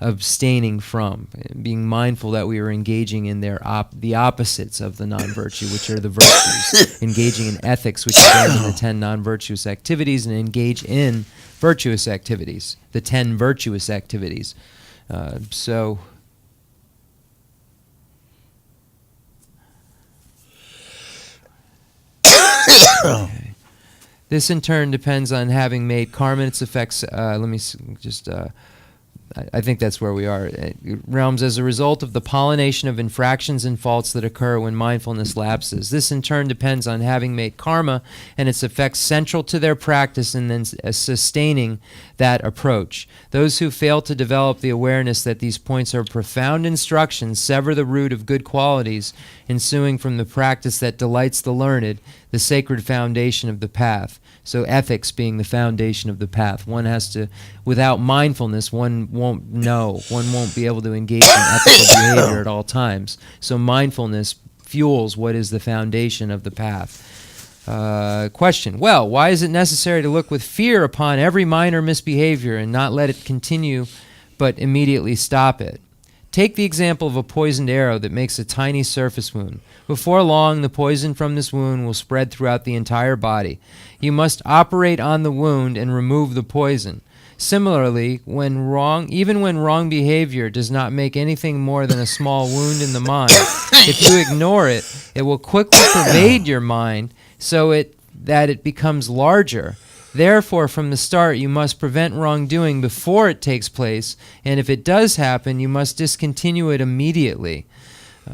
abstaining from, being mindful that we are engaging in the opposites of the non-virtue, which are the virtues, engaging in ethics, which abandon the 10 non-virtuous activities and engage in virtuous activities, the 10 virtuous activities. Okay. This in turn depends on having made karma and its effects. Let me just... I think that's where we are. Realms as a result of the pollination of infractions and faults that occur when mindfulness lapses. This in turn depends on having made karma and its effects central to their practice and then sustaining that approach. Those who fail to develop the awareness that these points are profound instructions sever the root of good qualities ensuing from the practice that delights the learned, the sacred foundation of the path. So ethics being the foundation of the path. One has to, without mindfulness, one won't know, one won't be able to engage in ethical behavior at all times. So mindfulness fuels what is the foundation of the path. Question, well, why is it necessary to look with fear upon every minor misbehavior and not let it continue, but immediately stop it? Take the example of a poisoned arrow that makes a tiny surface wound. Before long, the poison from this wound will spread throughout the entire body. You must operate on the wound and remove the poison. Similarly, even when wrong behavior does not make anything more than a small wound in the mind, if you ignore it, it will quickly pervade your mind so that it becomes larger. Therefore, from the start, you must prevent wrongdoing before it takes place, and if it does happen, you must discontinue it immediately.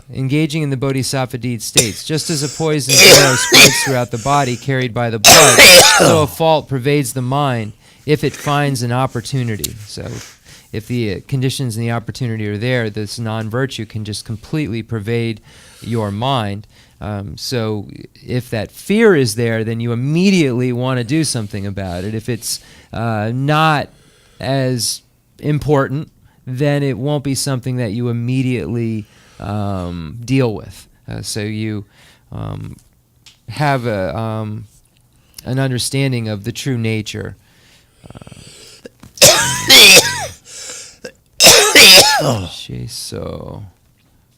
Engaging in the bodhisattva deed states, just as a poisoned arrow spreads throughout the body carried by the blood, so a fault pervades the mind if it finds an opportunity. So if the conditions and the opportunity are there, this non-virtue can just completely pervade your mind. So if that fear is there, then you immediately want to do something about it. If it's not as important, then it won't be something that you immediately deal with. So you have an understanding of the true nature. So,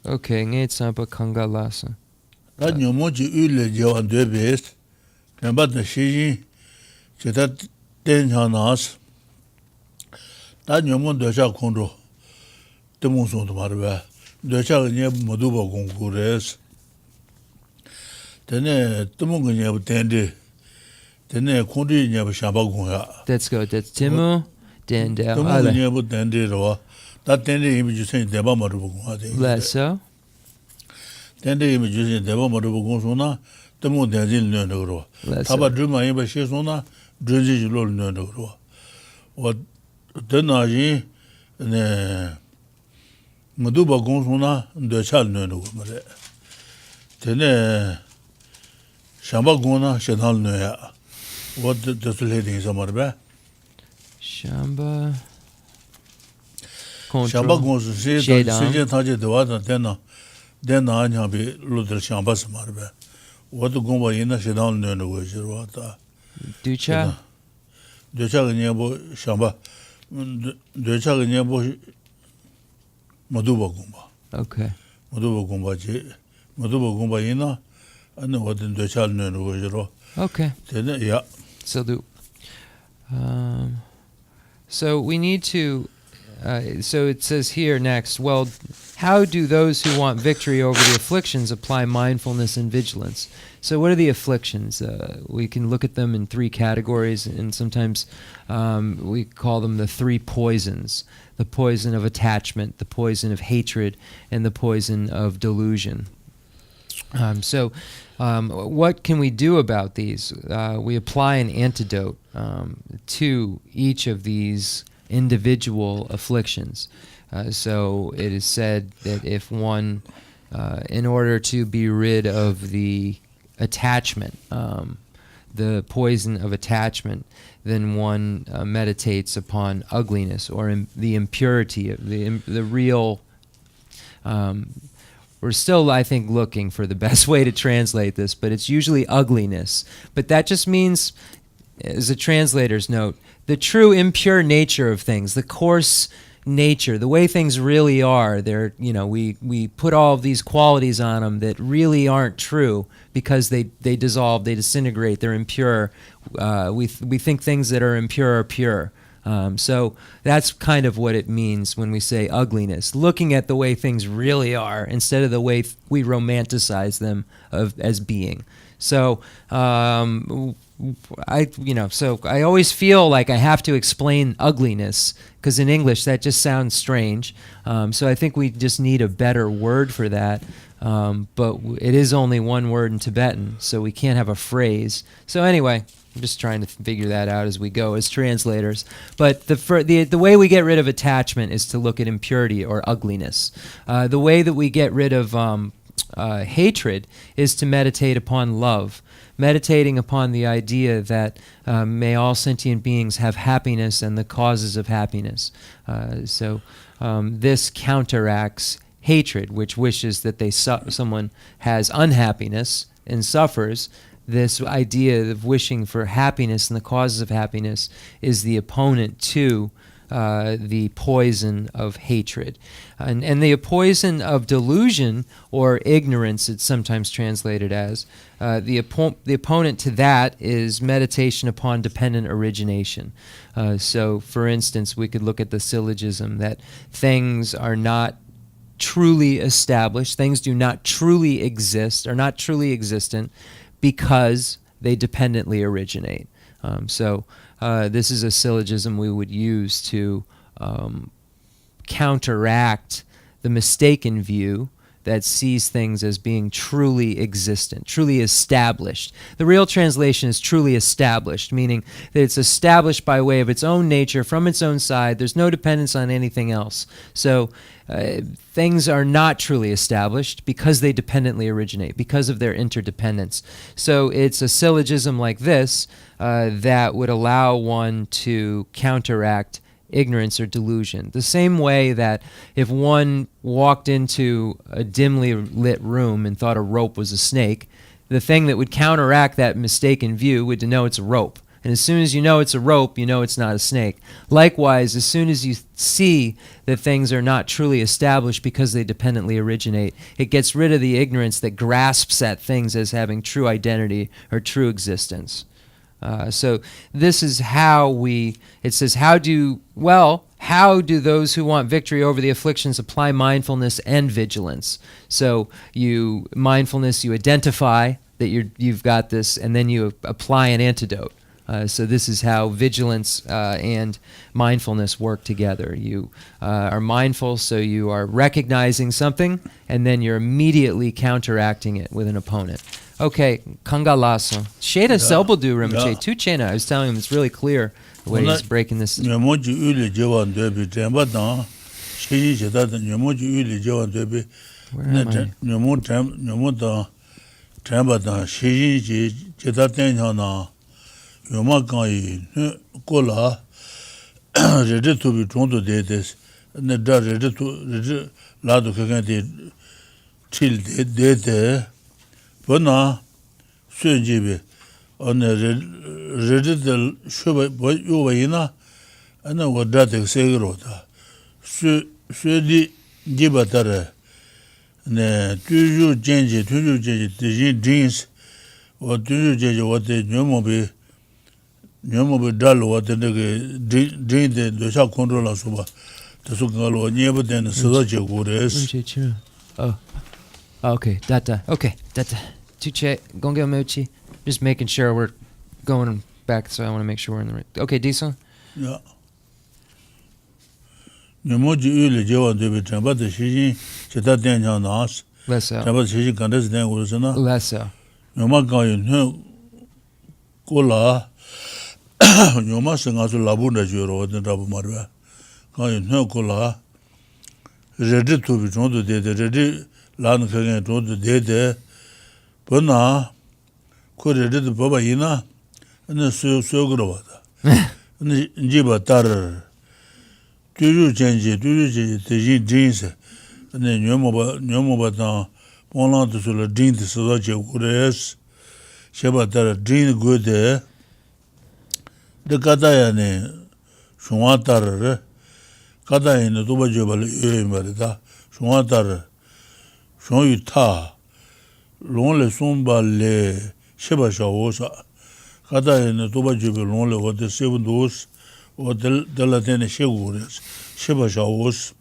okay, ngay tsampa kanga lasa. Da nyomo ji ule jawan de best. Namba da shi ji da den hanas. Da nyomo de sha kondro. De mon son de marba. De sha ne modu ba gongures. Tene tumu ne bu tende. Tene kondi ne bu shamba gongya. Let's go. That's Timu. Dende. Tumu ne bu tende ro. Da tende imi ju sen de ba maru gongha de. Less so. Tende imi ju sen de ba maru gongso tumu de jin ne ro. Taba druma yin ba she so na drji ji lo ne ro. Wa de na ji ne modu ba gongso na de cha ne ro ma re. Tene shamba gona shenal ne ya. What does the lady samar ba? Shamba. Shamba gonsu se taje de wa dena anya bi ludel shamba samar ba. What gomba yina shenal ne no go jirwa ta. Ducha ne bo shamba. Ducha ne bo maduba gomba. Okay. Maduba gomba yina and what in ducha ne no go jirwa. Okay. Then yeah. So do. So we need to, so it says here next, well, how do those who want victory over the afflictions apply mindfulness and vigilance? So what are the afflictions? We can look at them in three categories, and sometimes we call them the three poisons: the poison of attachment, the poison of hatred, and the poison of delusion. What can we do about these? We apply an antidote to each of these individual afflictions. So it is said that if one, in order to be rid of the attachment, the poison of attachment, then one meditates upon ugliness or the impurity of the real. We're still, I think, looking for the best way to translate this, but it's usually ugliness. But that just means, as a translator's note, the true impure nature of things, the coarse nature, the way things really are. They're, we put all of these qualities on them that really aren't true because they dissolve, they disintegrate, they're impure. We think things that are impure are pure. So that's kind of what it means when we say ugliness, looking at the way things really are instead of the way we romanticize them as being. So I always feel like I have to explain ugliness because in English that just sounds strange. So I think we just need a better word for that. But it is only one word in Tibetan, so we can't have a phrase. So anyway, I'm just trying to figure that out as we go as translators. But the way we get rid of attachment is to look at impurity or ugliness. The way that we get rid of hatred is to meditate upon love, meditating upon the idea that may all sentient beings have happiness and the causes of happiness. So this counteracts hatred, which wishes that someone has unhappiness and suffers. This idea of wishing for happiness and the causes of happiness is the opponent to the poison of hatred. And the poison of delusion, or ignorance it's sometimes translated as, the opponent to that is meditation upon dependent origination. So, for instance, we could look at the syllogism that things are not truly established, things do not truly exist, are not truly existent, because they dependently originate. This is a syllogism we would use to counteract the mistaken view that sees things as being truly existent, truly established. The real translation is truly established, meaning that it's established by way of its own nature, from its own side. There's no dependence on anything else. So things are not truly established because they dependently originate, because of their interdependence. So it's a syllogism like this that would allow one to counteract ignorance or delusion. The same way that if one walked into a dimly lit room and thought a rope was a snake, the thing that would counteract that mistaken view would to know it's a rope. And as soon as you know it's a rope, you know it's not a snake. Likewise, as soon as you see that things are not truly established because they dependently originate, it gets rid of the ignorance that grasps at things as having true identity or true existence. So this is how it says, how do those who want victory over the afflictions apply mindfulness and vigilance? So you identify that you've got this, and then you apply an antidote. So this is how vigilance and mindfulness work together. You are mindful, so you are recognizing something, and then you're immediately counteracting it with an opponent. Okay, Kangalaso. Sheda Selbodu Rinpoche, tu Chena. I was telling him it's really clear the way he's breaking this. Where am Bona Sujibi on a reddited sugar Yuvaina and a Wadatic Segrota. Sudi Gibatare. Ne do you change the jeans or do you change what the Numobi Nyomo Dalo, the drain the shop control of Suba, the Sukalo, never then Soja Gores. Oh. Okay, data. Okay, data. Tuche, Gongel Mochi. Just making sure we're going back, so I want to make sure we're in the right. Okay, Diesel? Yeah. Nyomoji Uli Joa de Vitamba, the Shiji, Cheta Danjanas, Less so. Taba Shiji Candas Dan Wilsona, Less so. Nomaka, no Kola, Nomasanga Labunda Juro, the Rabu Marva, Kayan no Kola, ready to be drawn to the ready land again to the day there, Puna, could ready the Baba Yina, and the Sogrovata, and the Jiba Tar. Do you change the jeans? And then Yomobatan, Poland to the Dean to Sodaja Gures, Shabatara Dean good there. The Katayane, Shumatar, Katayan, the Tubajabal, Marita, Shumatar, Shonita, Lonely Sumba Le Shebashawosa, Katayan, the Tubajabal, only what the 7 doors. Or the Latene Shegures, Shebashaos.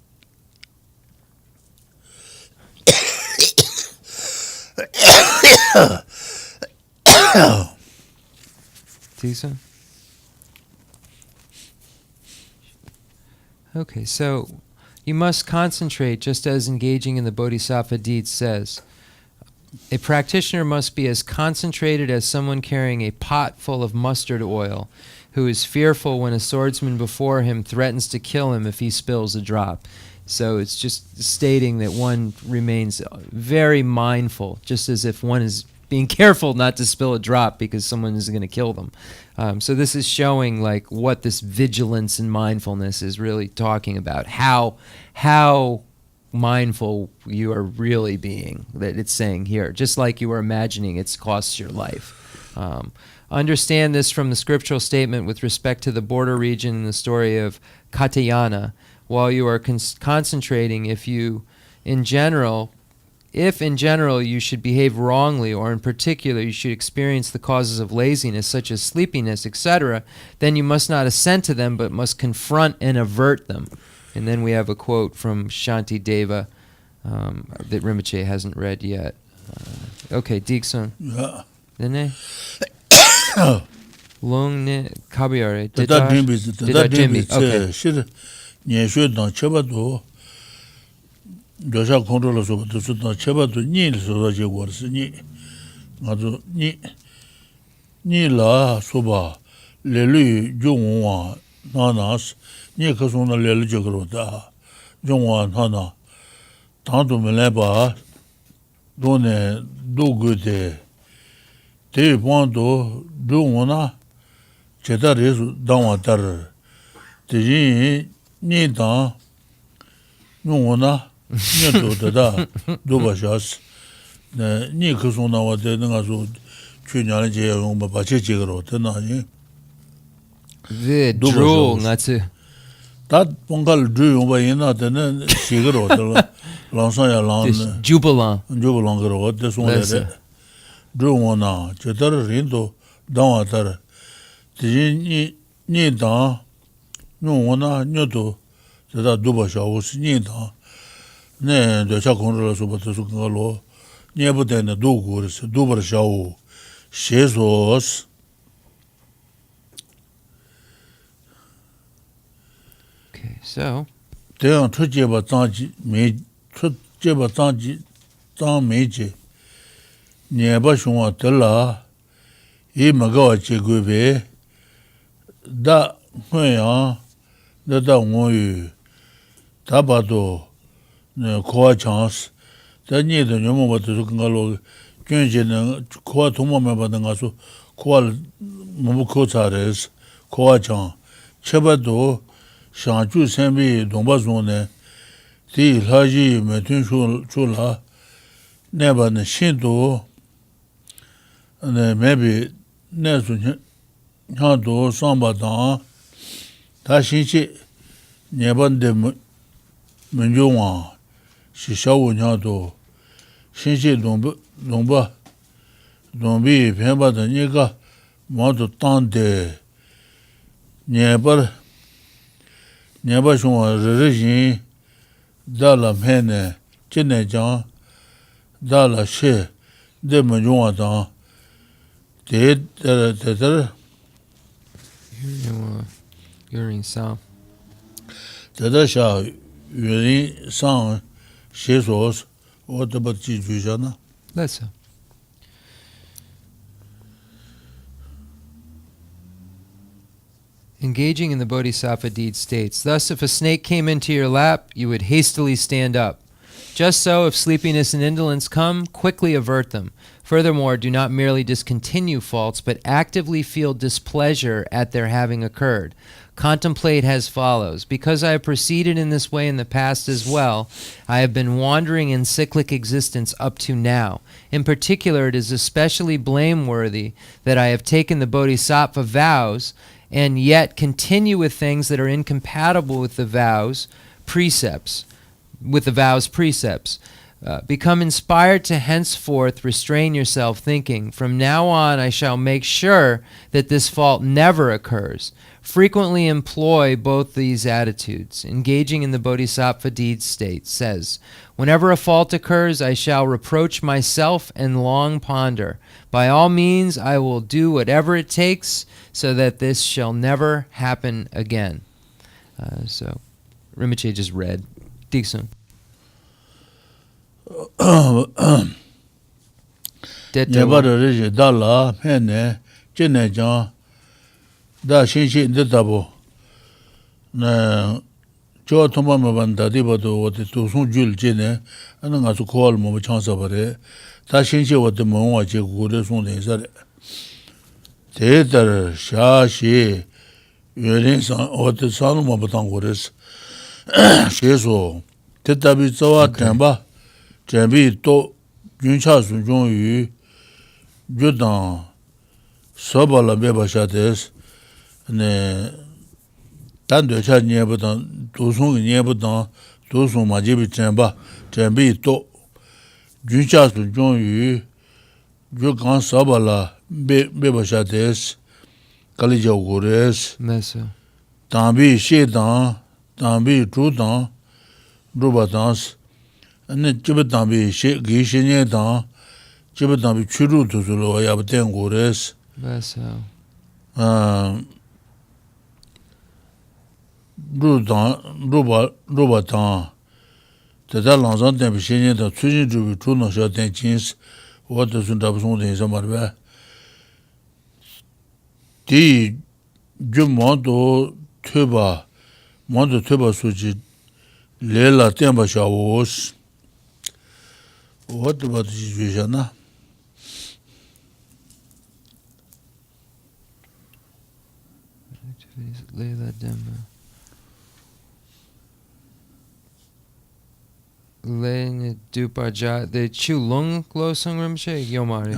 Tisa? Okay, so you must concentrate just as engaging in the Bodhisattva deeds says. A practitioner must be as concentrated as someone carrying a pot full of mustard oil, who is fearful when a swordsman before him threatens to kill him if he spills a drop. So it's just stating that one remains very mindful, just as if one is being careful not to spill a drop because someone is going to kill them. So this is showing like what this vigilance and mindfulness is really talking about, how mindful you are really being, that it's saying here, just like you were imagining it's costs your life. Understand this from the scriptural statement with respect to the border region in the story of Katyayana. While you are concentrating, if in general you should behave wrongly, or in particular you should experience the causes of laziness, such as sleepiness, etc., then you must not assent to them, but must confront and avert them. And then we have a quote from Shanti Deva that Rinpoche hasn't read yet. Okay, Diksun. Yeah. Dene? Long ne kabiare. That Dimbi. Okay. Shit. Nyeshu dan Chabado. Dosha control of the Sudan Chabado Nil Sodaji was Ni La Soba Lelu Jungwa Nanas Nikasuna Lelu Jagrota Jungwa Nana Tanto Meleba Done do good. Te Pondo Dungona Chetaris Damatar. The Ni Dan Nungona Nieto da Dubashas. The Nikasuna was the Nazo Chunaji Bache Jigro, Tenani. The drool, that's it. That Pongal drew over in that and then Sigaro, Lansaya Lan, Jubilant, this one. Drew one now, Chetar Rindo, Damatar. The Ni Dan Nungona Nyoto, the Dubasha was Nida. Ne, the Chakondra Subatasukalo, never then the Dugurs, Dubarshao, Shezos. Okay, so. They are Tujiba Tanji, made Tujiba Tanji, Tan Meiji. Nyeba shungwa tela, I magawa che gube, da huyan, da ngoyu, tabato, kowa chans, da nye da nyomo bato su kangalo, gyunje na kowa tuma me bata nga su, kowa mabu kocha res, kowa chan, chebato, shanchu senbi dongba zone, di laji metun shula, neba na shinto, and maybe Nesu Hando Sambatan Tashichi Neban de Menjuan Shishawu Hando Shinchi Domba Dombi Pemba the Nika Moto Tante Never showing religion, Dalai Mene, Chenrezig, Dalai She, the Majuan, did Hearing sound. the Sha, Yuri, Sang, She source, what about Jujana? Listen. Engaging in the bodhisattva deed states, thus if a snake came into your lap, you would hastily stand up. Just so, if sleepiness and indolence come, quickly avert them. Furthermore, do not merely discontinue faults, but actively feel displeasure at their having occurred. Contemplate as follows. Because I have proceeded in this way in the past as well, I have been wandering in cyclic existence up to now. In particular, it is especially blameworthy that I have taken the bodhisattva vows and yet continue with things that are incompatible with the vows' precepts. Become inspired to henceforth restrain yourself, thinking, from now on I shall make sure that this fault never occurs. Frequently employ both these attitudes. Engaging in the bodhisattva deed state says, whenever a fault occurs, I shall reproach myself and long ponder. By all means, I will do whatever it takes so that this shall never happen again. So, Rinpoche just read. Diksun. Never the Dalai Mene, Chenrezig, Da Shinshi the Tabo. Na Joe Tomamabanda Dibado, what the Tusun Jul Jene, and I'm going to call Mama Chance of it. Da Shinshi what the Moachi good soon inside. Theatre, Shashi, Yurin, or the son of Mabatanguris. She so. Tetabi Zawa Tamba, Jambi to Juncha Sun Jung Yu, Judan, Sobala Beba Shates, and Tando Chat Niebudan, Tusung Niebudan, Tusung Majibi Jamba, Jambi to Juncha Sun Jung Yu, Jukan Sobala Beba Shates, Kalija Gures, Tambi Shedan, Tambi Judan, Ruba dance, and then Tibetan Geshe Lharampa, Tibetan Churu to Zulu, Abbot Gores. That's how. Ruba Tan, the Dalanzan Temptation, the Trinity to be true no shot tensions, what does not have something in somewhere. The Jumondo Tuba, Mondo Tuba Suji. Lela Temba Shawos. What about the situation? Lela Temba. Len Dupaja, the Chu Lung Losang Rinpoche, Yomari.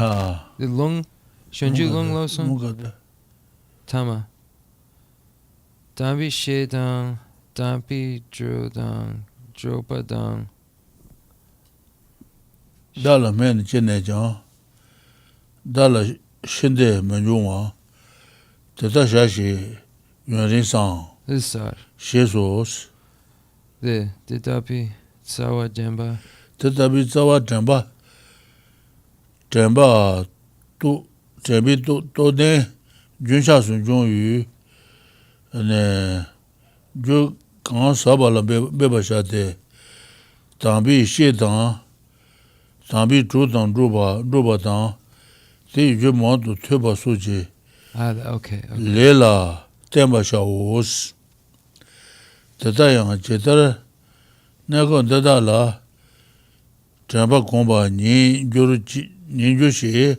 The Lung, Shunju Lung Losang. Tama. Dambi Shedang. Dampi Drodang, Dropadang. Dalai Mene Chenrezig, Dalai Shinde Manjuma, Teta Shashi, Yurin Sang, Shesos, the Tapi Tsawa Jamba. Tetabi Tsawa Jamba, Jambi to ne, Junsha Sun Jung Yu, and Ju. Quand Sabala Beba Shate, Tambi Shedan, Tambi Judan Ruba Dan, the Jumont to Tuba Suji, Okay. Lela Temba Shawos, the Dayan Jeter, Nago Dadala, Jamba Comba, Ninjushi,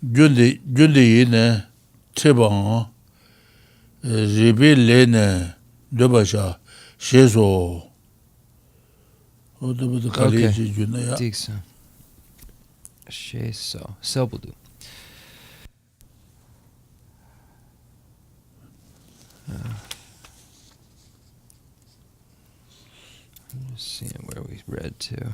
Jundi Ine, Tiban, Ribi Lene. Debasha, Shezo. What about the college? Diksa. Shezo. Selbudu. I'm just seeing where we read to.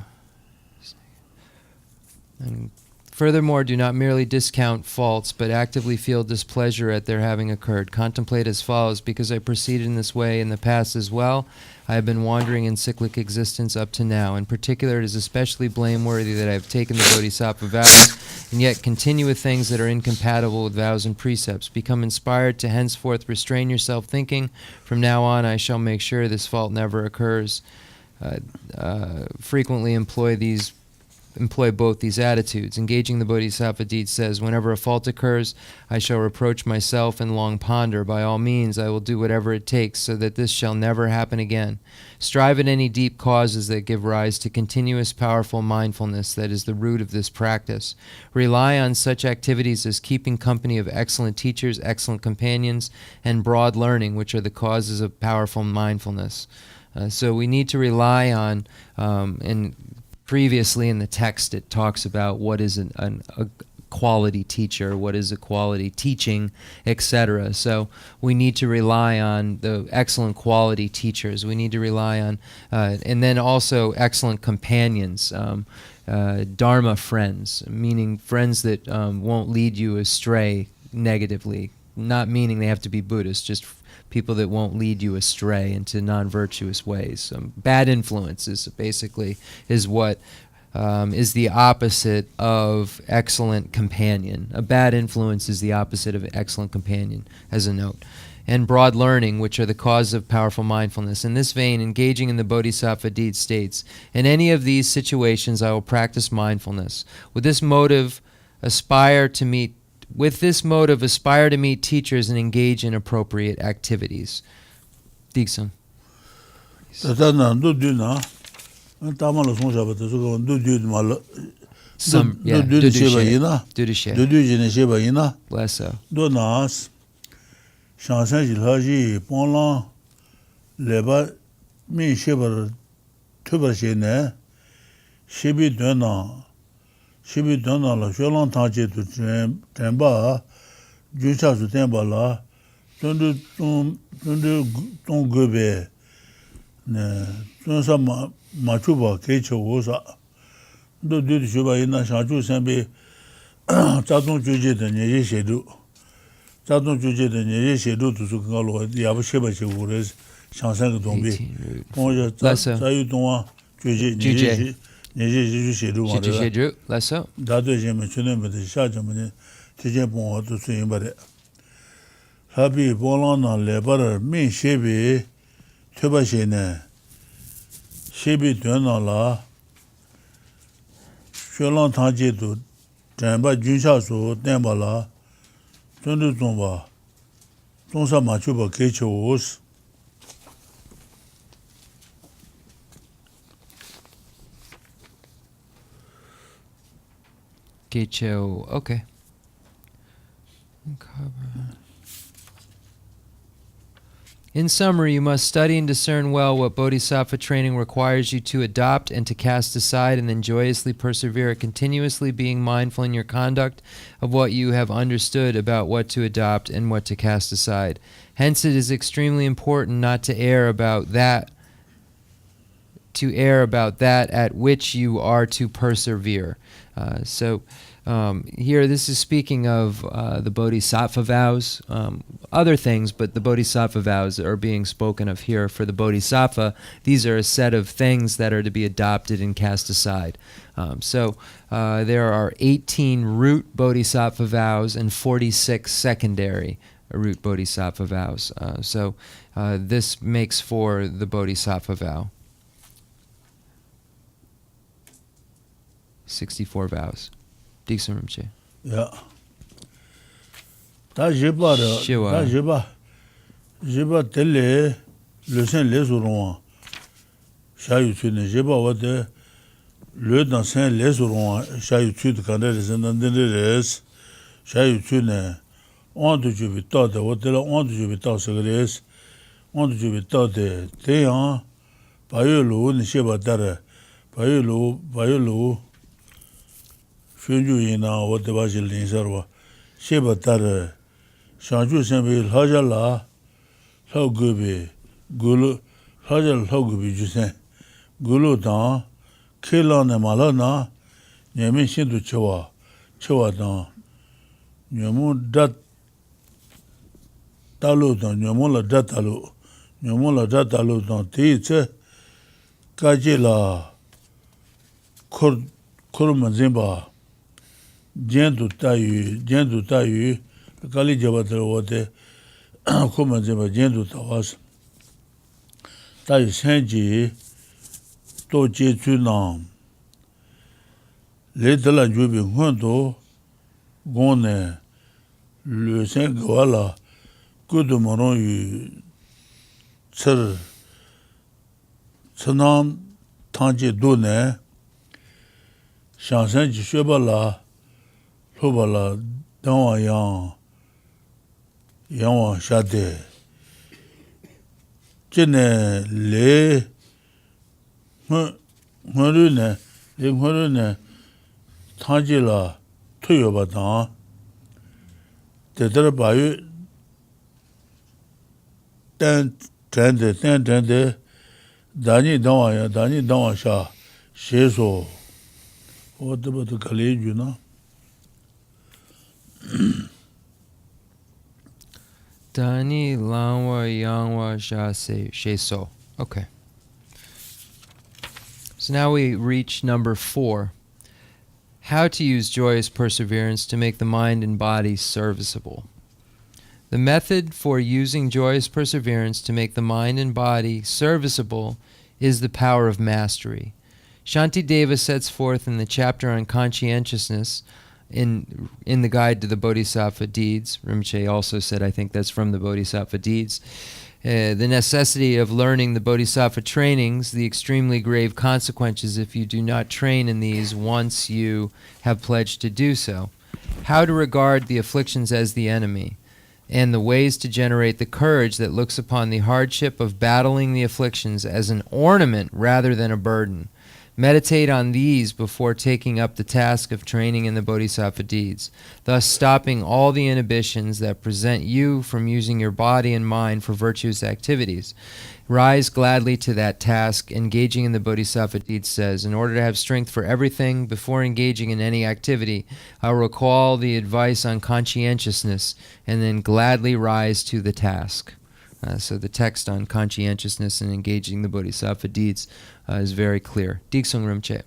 And Furthermore, do not merely discount faults, but actively feel displeasure at their having occurred. Contemplate as follows: because I proceeded in this way in the past as well, I have been wandering in cyclic existence up to now. In particular, it is especially blameworthy that I have taken the bodhisattva vows, and yet continue with things that are incompatible with vows and precepts. Become inspired to henceforth restrain yourself, thinking, from now on I shall make sure this fault never occurs. Frequently employ both these attitudes. Engaging the Bodhisattva deed says, whenever a fault occurs, I shall reproach myself and long ponder. By all means, I will do whatever it takes so that this shall never happen again. Strive at any deep causes that give rise to continuous powerful mindfulness that is the root of this practice. Rely on such activities as keeping company of excellent teachers, excellent companions, and broad learning, which are the causes of powerful mindfulness. So we need to rely on, and previously in the text it talks about what is a quality teacher, what is a quality teaching, etc. So we need to rely on the excellent quality teachers. We need to rely on, and then also excellent companions, Dharma friends, meaning friends that won't lead you astray negatively, not meaning they have to be Buddhist, just people that won't lead you astray into non-virtuous ways. Bad influences basically is what is the opposite of excellent companion. A bad influence is the opposite of excellent companion, as a note. And broad learning, which are the cause of powerful mindfulness. In this vein, engaging in the bodhisattva deed states, in any of these situations I will practice mindfulness. With this motive, aspire to meet teachers and engage in appropriate activities. Diksum. Bless Shibi dana la sholang tangche tu tenpa jucha su tenpa la tundu tong gobe tunsa machuba kecho wosa do du shuba ina shanchu senpe zadong juje de nyeje shedu tu su kalo yabu sheba che wures shansan ke dongbe ponja zayu dongwa juje Lesso. Dado jeme chunembe de shajamane tije bon to suimbare. Habi bolana lebar min shebi töba shene. Shebi döna la sholan tanje do tenba junsha so tenba la tundu zomba tonsa machuba kechos. Okay. In summary, you must study and discern well what bodhisattva training requires you to adopt and to cast aside, and then joyously persevere, continuously being mindful in your conduct of what you have understood about what to adopt and what to cast aside. Hence, it is extremely important not to err about that at which you are to persevere. Here, this is speaking of the bodhisattva vows, other things, but the bodhisattva vows are being spoken of here for the bodhisattva. These are a set of things that are to be adopted and cast aside. There are 18 root bodhisattva vows and 46 secondary root bodhisattva vows. This makes for the bodhisattva vow. 64 vows. Diksum Rinpoche. Yeah. Ta jeba tele le sen les oron. Shayu tu ne jeba wade le dans sen les oron shayu tu de quand les entenderes shayu tu ne on de je vita de wade la on de je vita segres on de je vita de tean payelo ne sheba dare payelo Shunju yina wate bashi linsarwa, sheba tar, shanju senpe laja la, lau gobe, gulu, laja lau gobe jusen, gulu dan, ke la ne mala na, nyame shindu chewa, Chawatan, Nyamun Dat Talutan, Nyamula Datalu, Nyamula Datalutan, Teacher, Kajila Kurmazimba, Gentu Tayu, Kali Jabater, Kurmazimba, Gentu Tawas, Tayu Senji, Toji Tunam, Little Jubi Hundo, Gone, Le Saint Gawala, Good Moron, you Sanam Tanji Dune, Shansan Shubala, Lubala, Dawa Yang Shade. Jene Le Murune, Le Murune, Tanjila, Tuyobatan, the Bayu, ten Dani Dawa Sha, Sheso, what about the college, you know? Dani Lawa Yangwa Sha Sheso. Okay. So now we reach number 4. How to use joyous perseverance to make the mind and body serviceable. The method for using joyous perseverance to make the mind and body serviceable is the power of mastery. Shantideva sets forth in the chapter on conscientiousness in the guide to the Bodhisattva deeds. Rinpoche also said, I think that's from the Bodhisattva deeds, the necessity of learning the Bodhisattva trainings, the extremely grave consequences if you do not train in these once you have pledged to do so, how to regard the afflictions as the enemy, and the ways to generate the courage that looks upon the hardship of battling the afflictions as an ornament rather than a burden. Meditate on these before taking up the task of training in the Bodhisattva deeds, thus stopping all the inhibitions that prevent you from using your body and mind for virtuous activities. Rise gladly to that task. Engaging in the Bodhisattva deeds says, in order to have strength for everything, before engaging in any activity, I'll recall the advice on conscientiousness and then gladly rise to the task. So the text on conscientiousness and engaging the Bodhisattva deeds is very clear. Diksung Rinpoche.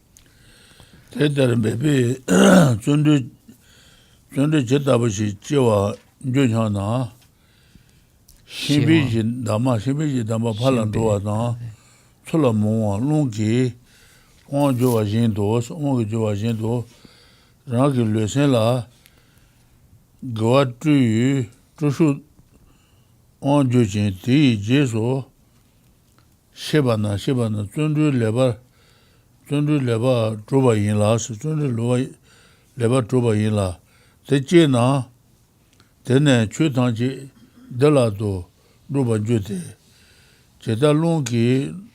Tetar baby, Chundu Chetabashi, Chiwa, Junhana, Shimbiji Dama Palandoa, Solamoa, Lungi, on Joa Jindos, on Joa Jindo, Rangi Lucella, Goa to you, to shoot on Jujin, Jesu, Shibana, Tundu Leba, Truba in la, Tundu Leba Truba in la, the Jena, then Chutanji, Delado, Ruba Jute, Chetalungi,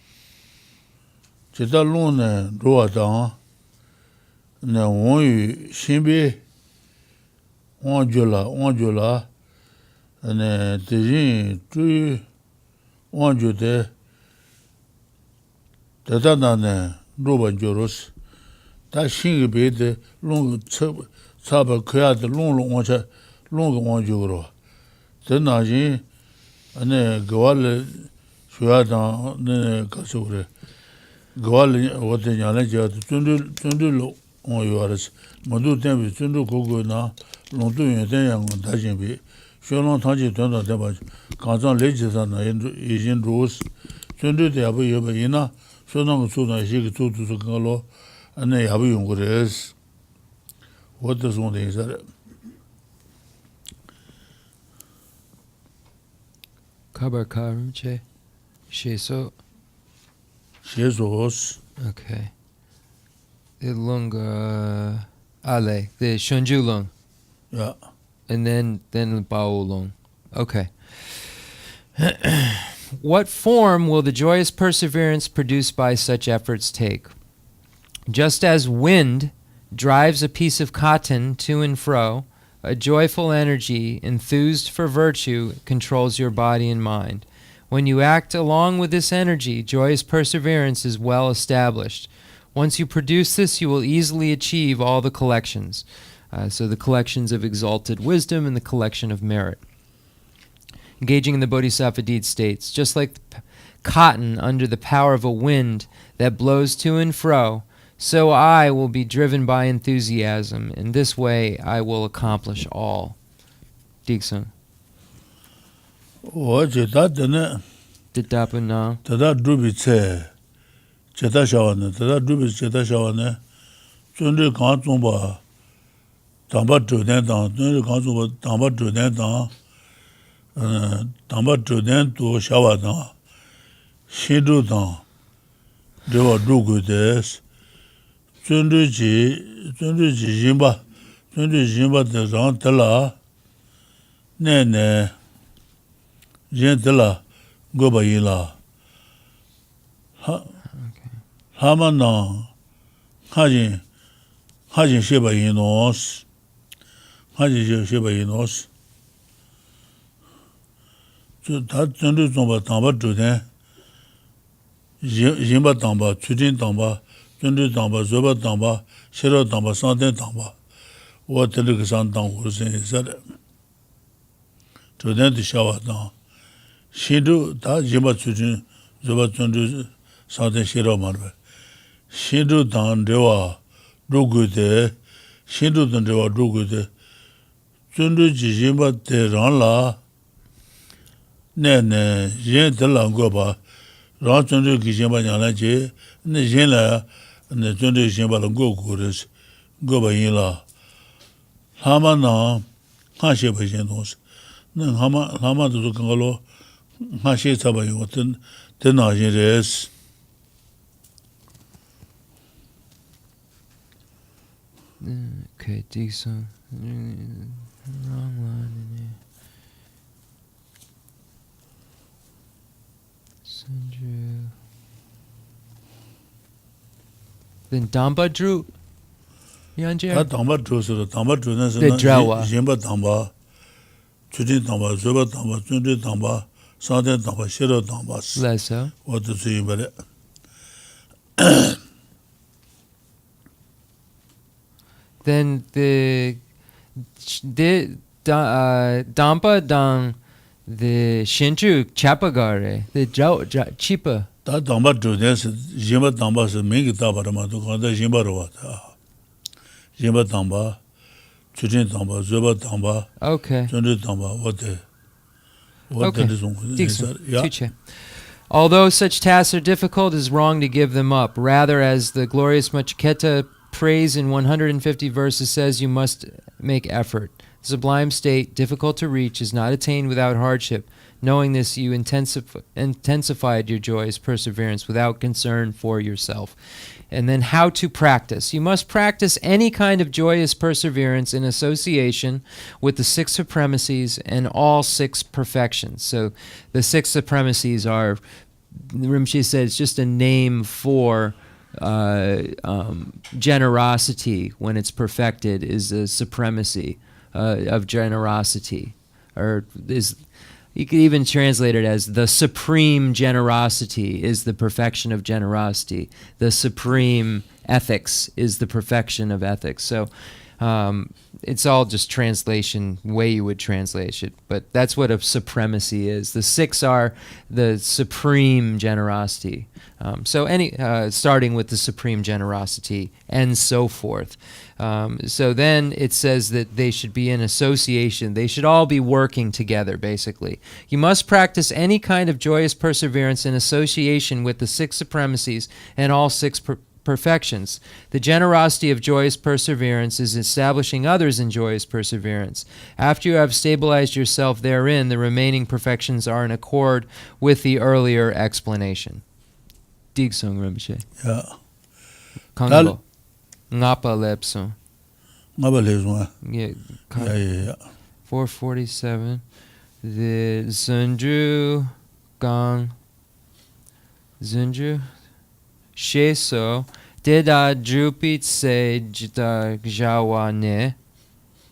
Chetalune, Ruatan, Nawoyu, Shimbi, Onjula, and Tejin, two Onjute, Tatana, Ruba Joros, that shingy bed, long Saba Kaya, the long Onjuro. Then Najin, and Gawal Shuadan, Kasure. Gawal, what the Yanaja, Tundu on yours, Madu Temple, Tundu Koguna, Lontu and Tayang, Dajimbi, Sholon Taji Tunda Debaj, Kazan Leges and Asian Rose, Tundu de Abu Yabaina, Sonam Sudan, Shik to Kalo, and they have you. What does one thing is that? Kabar Karimche. Sheso. Shesos. Okay. The lung Ale, the Shunju lung. Yeah. And then the Bao lung. Okay. What form will the joyous perseverance produced by such efforts take? Just as wind drives a piece of cotton to and fro, a joyful energy, enthused for virtue, controls your body and mind. When you act along with this energy, joyous perseverance is well established. Once you produce this, you will easily achieve all the collections. So the collections of exalted wisdom and the collection of merit. Engaging in the bodhisattva deed states, just like cotton under the power of a wind that blows to and fro, so I will be driven by enthusiasm. In this way, I will accomplish all. Diksung. Didapuna. Tada drubi tse, cheta shawane, tada drubi cheta shawane, chunri kan tsumba, tamba chuden tang, chunri kan tsumba, tamba chuden tang, tamba chuden tu shawa tang, shindu tang, dewa drugu des, chunri ji jimba de rang tala, ne, jen tala, goba yinla. Lama nang hajin sheba yinos. Hajin sheba yinos. Ta zhendu zomba tangba zhuden. Yinba tangba, chujin tangba, zhendu tangba, zoba tangba, shiro tangba, santen tangba. Wa tenrik san tang ursen yisare. Zhuden di shawa tang. Shindu ta jimba chujin zoba zhendu santen shiro marbe. Shindu dan dewa rugude, Shindu dan dewa rugude, zundu ji jimba de rang la, ne, yin de lang go ba, rang zundu ki jimba nyang la je, ne yin la, ne zundu jimba la go gu res, go ba yin la. Lama na, han she ba yin dos. Ne lama do kangalo, han she sa ba yin, ten na yin res. Okay, decent. Wrong line in here. Sandru. Then Damba Drew. Yanjir? Damba Drew sura, Damba Drew na The Drawa. Jimba Damba, Chujin Damba, Zoba Damba, Chunri Damba, Santen Damba, Shiro Damba. Leso. What to see about it? Then the Dampa dang the Shinju Chapagare, the Chipa. Da Damba Drew is Jimba Damba is Mingi Tabarama to Kanda Jimba Rovata. Jimba Damba, Chujin Damba, Zoba Damba, Okay. Chunri Damba, what the Tuche. Although such tasks are difficult, it is wrong to give them up. Rather, as the glorious Machiketa praise in 150 verses says, you must make effort. The sublime state, difficult to reach, is not attained without hardship. Knowing this, you intensified your joyous perseverance without concern for yourself. And then how to practice. You must practice any kind of joyous perseverance in association with the six supremacies and all six perfections. So the six supremacies are, Rinpoche said, it's just a name for generosity when it's perfected is a supremacy of generosity, or is, you could even translate it as the supreme generosity is the perfection of generosity. The supreme ethics is the perfection of ethics. So it's all just translation, way you would translate it, but that's what a supremacy is. The six are the supreme generosity. So starting with the supreme generosity and so forth. So then it says that they should be in association. They should all be working together, basically. You must practice any kind of joyous perseverance in association with the six supremacies and all six perfections. The generosity of joyous perseverance is establishing others in joyous perseverance. After you have stabilized yourself therein, the remaining perfections are in accord with the earlier explanation. Digsung Rinpoche. Yeah. Kangbo. Ngapa Lepsung. Ngapa Lepsung. Yeah. 447. The Zunju Gang. Zunju. Sheso. Deda Drupitse Jita Jawane.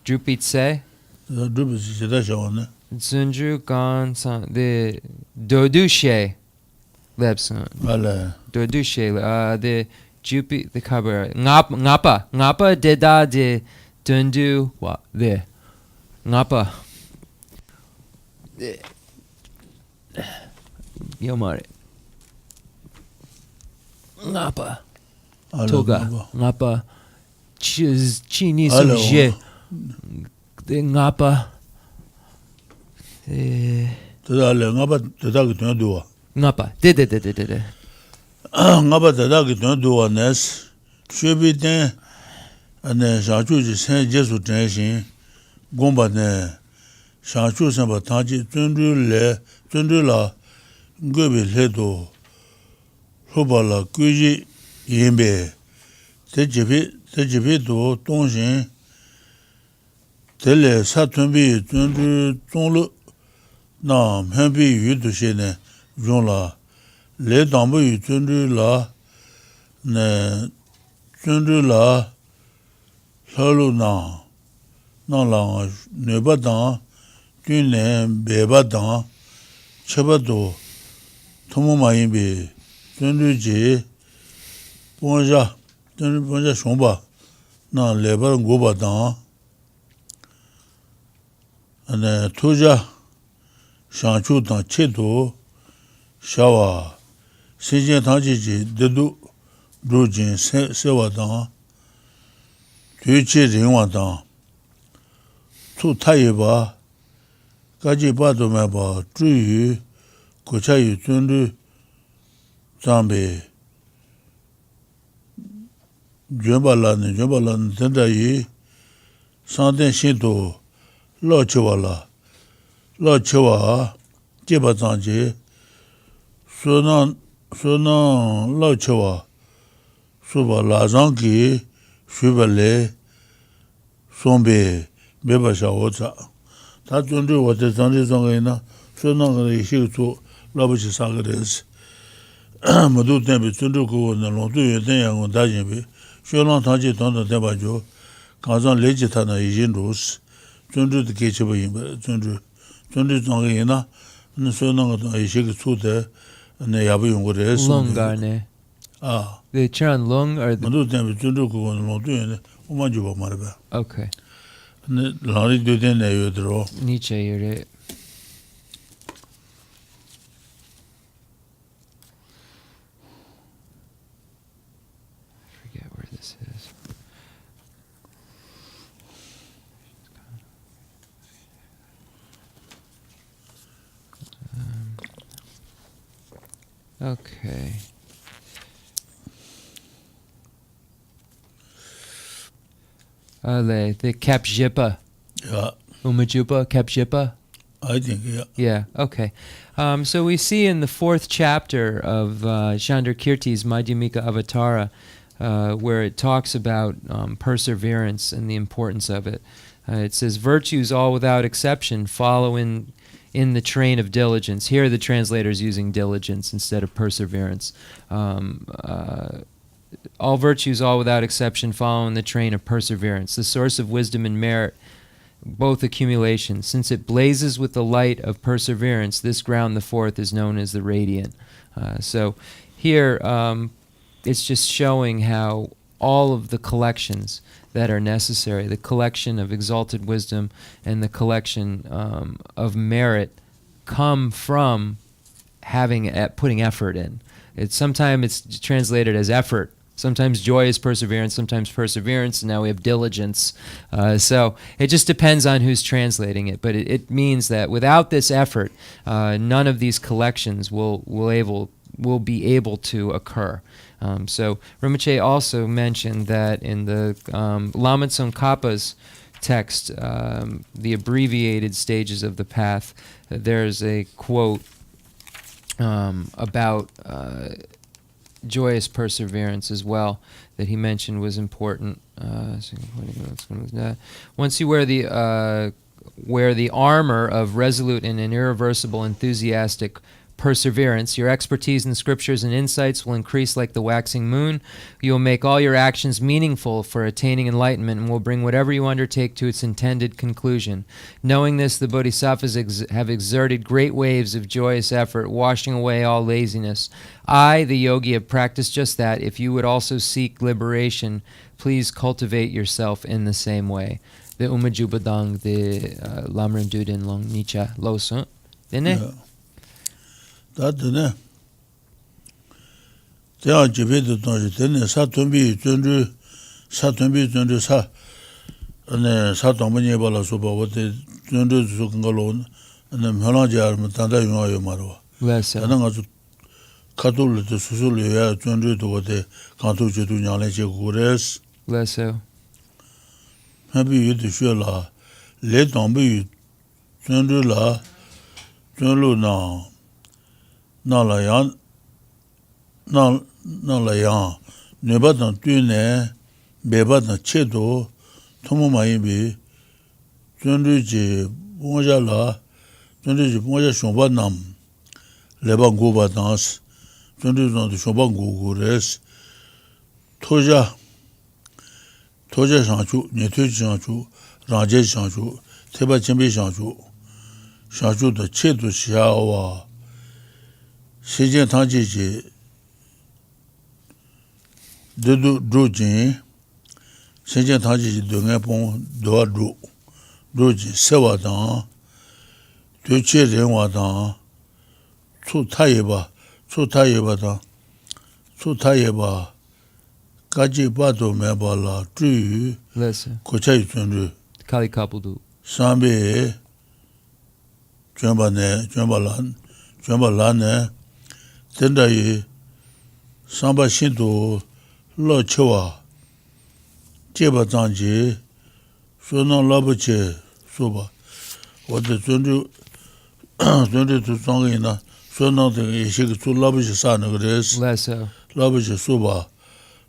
Drupitse. Drupitse Jita Jawane. Zunju Gang. The Dodushe. Lepsung. Dodushe. The Jupi, the cover. Ngapa deda de Tundu wa the ngapa yomare ngapa toga ngapa chini Hello. je the ngapa Tadale ngaba tadak tunduwa. ngapa de Ngaba tadak tunduwa nes. Shobi den ane shachu ji sen jesu tenshin gomba ne shachu sen ba tanji tundu la ngobe ledo loba la kuji yimbe te jibi do tongshin tele satunbi tundu tonglu na mhenbi yu du she ne zhong la le dambu yu tundu la ne tundu la lalu na la neba dan dun ne beba dan cheba do tomo ma yinbi tundu ji bonja shomba na lebar ngoba dan ane tuja shanchu dan che do shawa sentient tanji ji dedu rujin sewa dan tuichi ringwa dan tu tayi ba gaji ba do me ba zhuyu gocha yu zundu zambi jumba la ni tenda yi santen shinto lo chewa jeba zangji sunan lo chewa suba la zangki shuba le sombe beba sha oza ta zundu wate zangji zangay na sunan gana shi zu labachi sagares madu tenbi zundu kuwa na longdu yun ten yangon dajinbi shulan tangji tanda tenba jo kazan leji tana yijin rus zundu de kecheba yinba zundu zangay na sunan gana shi zu de ne yabu yungu res lunga ne the chan lung or the madu tenbi zundu kuwa na longdu yun uman juba maraba okay ne lari do den ne yodro Nietzsche yure forget where this is. Okay. The Kapjipa. yeah Umajupa, Kapjipa. I think Yeah, okay. So we see in the 4th chapter of Chandrakirti's Madhyamika Avatara, where it talks about perseverance and the importance of it. It says, virtues all without exception follow in the train of diligence. Here the translator's using diligence instead of perseverance. All virtues, all without exception, follow in the train of perseverance, the source of wisdom and merit, both accumulation. Since it blazes with the light of perseverance, this ground, the 4th, is known as the radiant. So here it's just showing how all of the collections that are necessary, the collection of exalted wisdom and the collection of merit, come from putting effort in. Sometimes it's translated as effort. Sometimes joy is perseverance, sometimes perseverance, and now we have diligence. So it just depends on who's translating it. But it means that without this effort, none of these collections will be able to occur. So Rinpoche also mentioned that in the Lama Tsongkhapa's text, the abbreviated stages of the path, there's a quote about joyous perseverance as well that he mentioned was important. Once you wear the armor of resolute and irreversible enthusiastic perseverance. Your expertise in the scriptures and insights will increase like the waxing moon. You will make all your actions meaningful for attaining enlightenment and will bring whatever you undertake to its intended conclusion. Knowing this, the bodhisattvas have exerted great waves of joyous effort, washing away all laziness. I, the yogi, have practiced just that. If you would also seek liberation, please cultivate yourself in the same way. The Umajubadang, the Lamrim Duden Long Nicha Losun. Dene? That's they are Jibid Donji, then Satumbi, Jundu, Sa, and Satomani Bala Suba, what the Jundu Zukangalon, and the Melaja Matanda Marwa. Less And then as Katul to Susulia, Jundu to what the Kantu to Yanachi Gures. Less so. Maybe you to show la, let on be Jundu la, Jundu now. Na la yan, ne ba dan tu ne, be ba dan che do, tomo ma yin bi, zundu ji bonja la, zundu ji bonja shomba nam, le ba ngu ba dans, zundu zan du shomba ngu gu res, toja shanchu, ne tu shanchu, ranje shanchu, teba chimbi shanchu da che do xia wa, sentient tantric de drojin sentient tantric de ngapon do drojin sewa dan de che ren wa dan chu taye ba ka ji ba do me ba la tu ko chai chun Kali Kapudu. sambe chamba la ne tenda yi samba shinto lo chewa jeba zangji sunan labu che soba wade zundu tu zangi na sunan de yishik su labu che sa naga res Lesso. labu che soba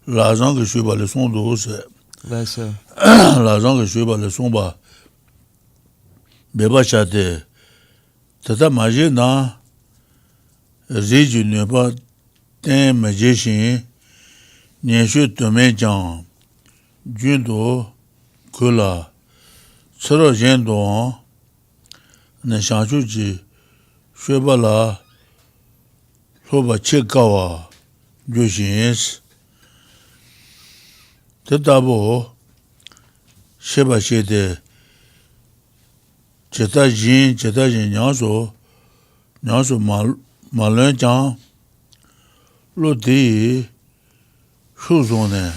la zangi shueba le son do se Lesso. la zangi shueba le son ba beba cha de tata maji na Riju ne pas ten magician, n'y shu tome jang, jundo, kula, tsuro jendo, ne shanshu ji, shueba la, soba chikawa, jushins, tetabo, sheba shede, cheta jin, nyanso malun jang, lo di, shu zon ne,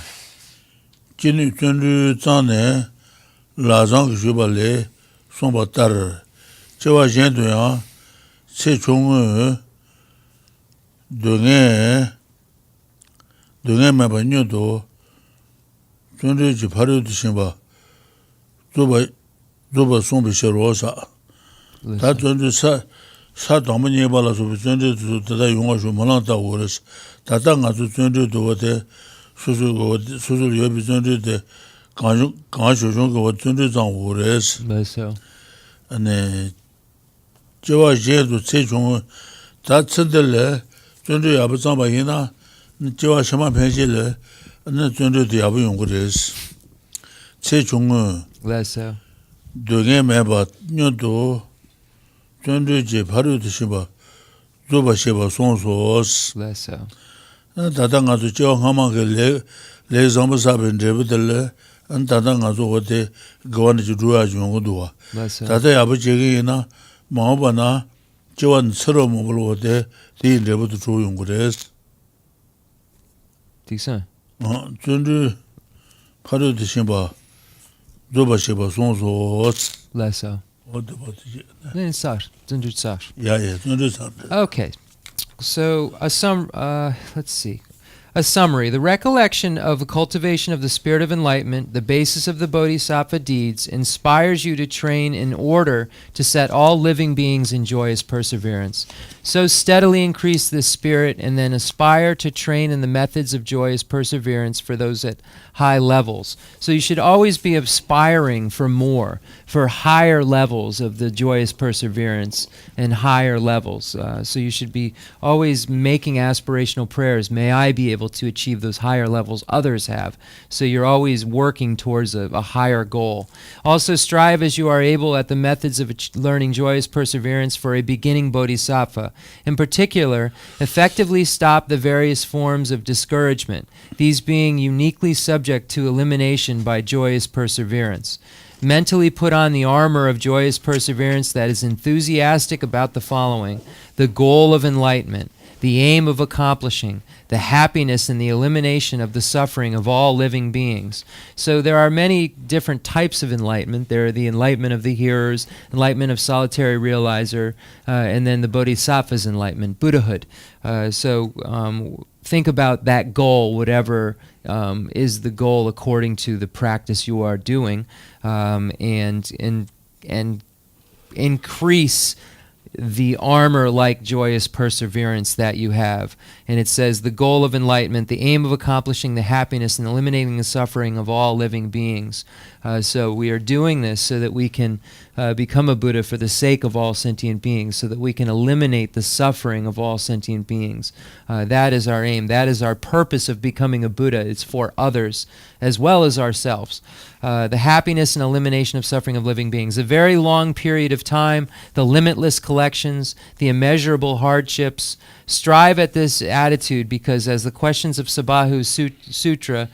jinu zundu zang ne, la zang ki shuba le, somba tar, chewa jen du yang, se chung de nge meba nyo do, zundu ji paru di shimba, zoba sombi shiro sa, ta zundu sa dhamma nyeba la sobi zundu tu tata yunga shu malang ta uris, tata nga su zundu tu wate susu yobi zundu de kaan shu shunga wate zundu zang uris. Ane, jewa jen tu tse chunga, ta tsindele zundu yabu zangba yina, jewa shima penshi le, ane zundu di yabu yunga uris. Tse chunga, dunga meba nyodo, zundu je paru tu shiba, zuba shiba sonsos. Tata nga tu jewa ngama ke le zamba sabin drebu tala, tata nga tu wate gawani ji ruya yunga duwa. Tata yabu jegi ina, maaba na jewa tsiro mabulu wate di drebu tu chu yunga res. Zundu paru tu shiba, zuba shiba sonsos. Okay, so let's see. a summary. The recollection of the cultivation of the spirit of enlightenment, the basis of the bodhisattva deeds, inspires you to train in order to set all living beings in joyous perseverance. So steadily increase this spirit and then aspire to train in the methods of joyous perseverance for those at high levels. So you should always be aspiring for more, for higher levels of the joyous perseverance and higher levels. So you should be always making aspirational prayers. May I be able to achieve those higher levels others have. So you're always working towards a higher goal. Also strive as you are able at the methods of learning joyous perseverance for a beginning bodhisattva. In particular, effectively stop the various forms of discouragement, these being uniquely subject to elimination by joyous perseverance. Mentally put on the armor of joyous perseverance that is enthusiastic about the following: the goal of enlightenment, the aim of accomplishing, the happiness and the elimination of the suffering of all living beings. So there are many different types of enlightenment. There are the enlightenment of the hearers, enlightenment of solitary realizer, and then the bodhisattva's enlightenment, Buddhahood. Think about that goal, whatever is the goal according to the practice you are doing, and increase the armor like joyous perseverance that you have. And it says the goal of enlightenment, the aim of accomplishing the happiness and eliminating the suffering of all living beings. So we are doing this so that we can become a Buddha for the sake of all sentient beings, so that we can eliminate the suffering of all sentient beings. That is our aim. That is our purpose of becoming a Buddha. It's for others as well as ourselves. The happiness and elimination of suffering of living beings. A very long period of time, the limitless collections, the immeasurable hardships. Strive at this attitude because, as the questions of Sabahu Sutra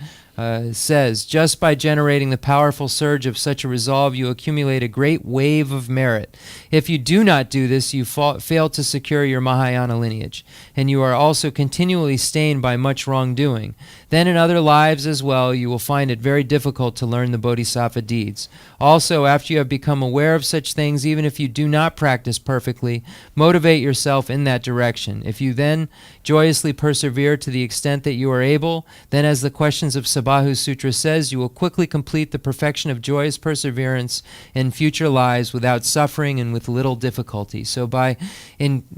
says, just by generating the powerful surge of such a resolve, you accumulate a great wave of merit. If you do not do this, you fail to secure your Mahayana lineage, and you are also continually stained by much wrongdoing. Then in other lives as well, you will find it very difficult to learn the bodhisattva deeds. Also, after you have become aware of such things, even if you do not practice perfectly, motivate yourself in that direction. If you then joyously persevere to the extent that you are able, then as the questions of Sabahu Sutra says, you will quickly complete the perfection of joyous perseverance in future lives without suffering and with little difficulty. So by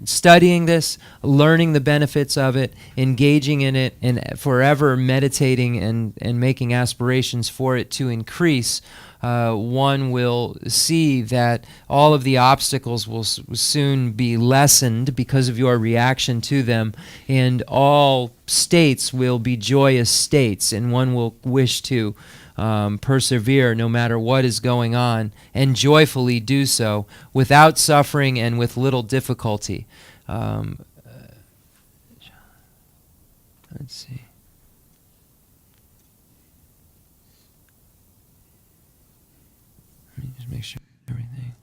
studying this, learning the benefits of it, engaging in it, and forever meditating and making aspirations for it to increase, one will see that all of the obstacles will soon be lessened because of your reaction to them, and all states will be joyous states, and one will wish to persevere no matter what is going on, and joyfully do so without suffering and with little difficulty. Let's see. Let me just make sure everything.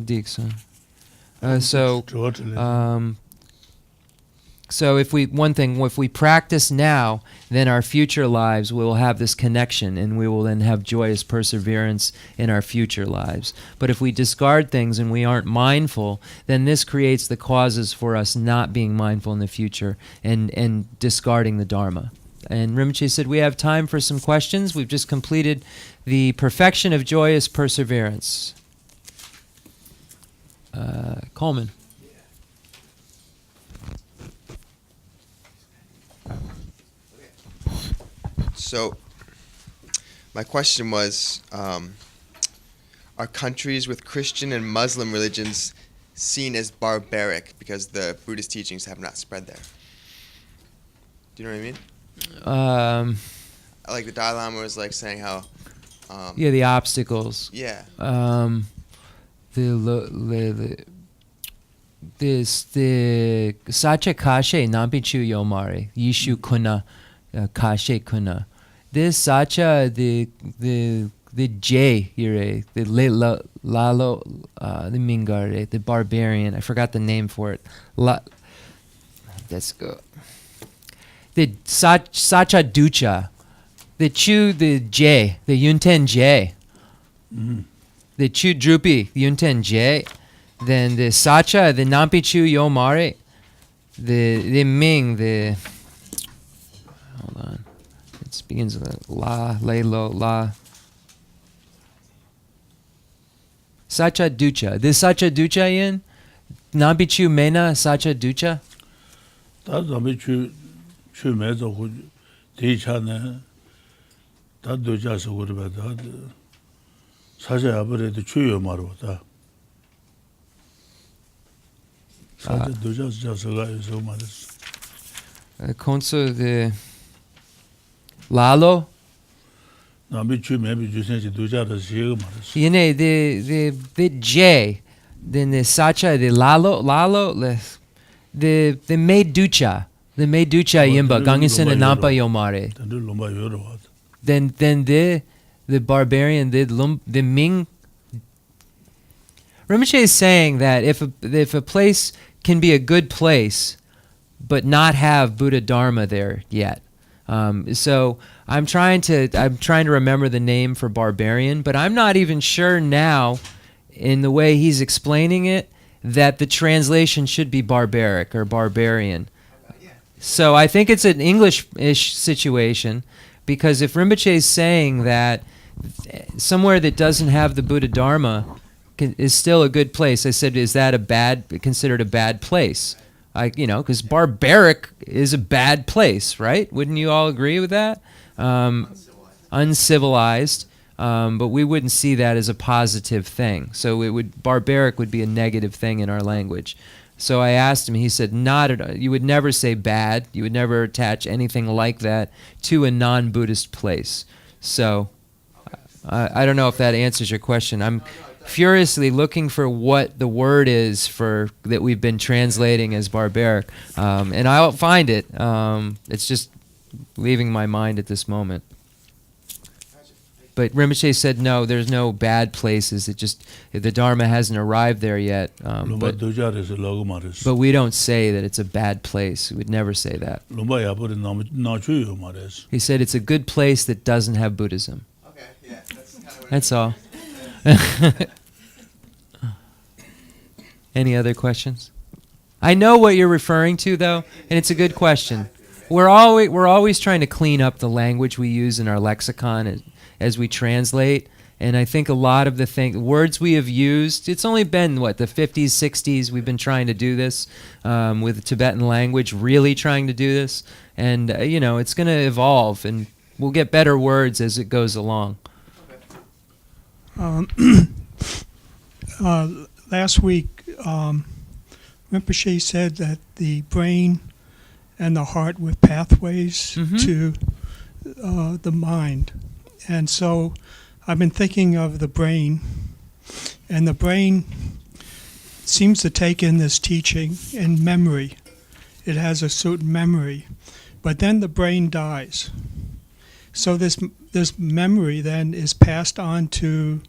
Dixon. So if we practice now, then our future lives will have this connection, and we will then have joyous perseverance in our future lives. But if we discard things and we aren't mindful, then this creates the causes for us not being mindful in the future and discarding the Dharma. And Rinpoche said we have time for some questions. We've just completed the perfection of joyous perseverance. Coleman. So, my question was, are countries with Christian and Muslim religions seen as barbaric because the Buddhist teachings have not spread there? Do you know what I mean? Like the Dalai Lama was like saying how... the obstacles. Yeah. The sacha kashe nampichu yomare yishu kuna kashe kuna. This sacha the J yure the lalo the mingare the barbarian. I forgot the name for it. Let's go. The sacha ducha. The chu the J the yunten J. the Chu Drupi Yunten Je, then the Sacha, the Nampi Chu Yomare, the Ming, the hold on. It begins with a La, Lay Lo, La. Sacha Ducha. The Sacha Ducha in? Nampi Chu Mena Sacha Ducha? 다 zambi chu mezo hu di chane 다 도자서 그러다 사자 아버레도 추요 말보다 사자 도자서가 있어 말했어. Khensur the Lalo? 남비 추 매비 주sen지 도자서 시가 말했어. Yene, the J, then the Sacha, the Lalo, the Maid Ducha Yimba, Ganginsen and Nampa Yomare. 단들 롬바 요러 와. Then the barbarian, the Ming. Rinpoche is saying that if a place can be a good place, but not have Buddha Dharma there yet. So I'm trying to remember the name for barbarian, but I'm not even sure now, in the way he's explaining it, that the translation should be barbaric or barbarian. So I think it's an English-ish situation, because if Rinpoche is saying that somewhere that doesn't have the Buddha Dharma is still a good place, I said, is that considered a bad place? Because barbaric is a bad place, right? Wouldn't you all agree with that? Uncivilized. But we wouldn't see that as a positive thing. So barbaric would be a negative thing in our language. So I asked him, he said, you would never say bad, you would never attach anything like that to a non-Buddhist place. So I don't know if that answers your question. I'm furiously looking for what the word is that we've been translating as barbaric, and I'll find it. It's just leaving my mind at this moment. But Rinpoche said, no, there's no bad places. It just, the Dharma hasn't arrived there yet. But we don't say that it's a bad place. We would never say that. He said it's a good place that doesn't have Buddhism. Okay, yeah, that's all. Any other questions? I know what you're referring to, though, and it's a good question. We're always trying to clean up the language we use in our lexicon as we translate, and I think a lot of the words we have used, it's only been, the 50s, 60s, we've been trying to do this with the Tibetan language, really trying to do this, and, it's going to evolve, and we'll get better words as it goes along. Last week, Rinpoche said that the brain and the heart were pathways to the mind. And so I've been thinking of the brain, and the brain seems to take in this teaching in memory. It has a certain memory, but then the brain dies. So this memory then is passed on to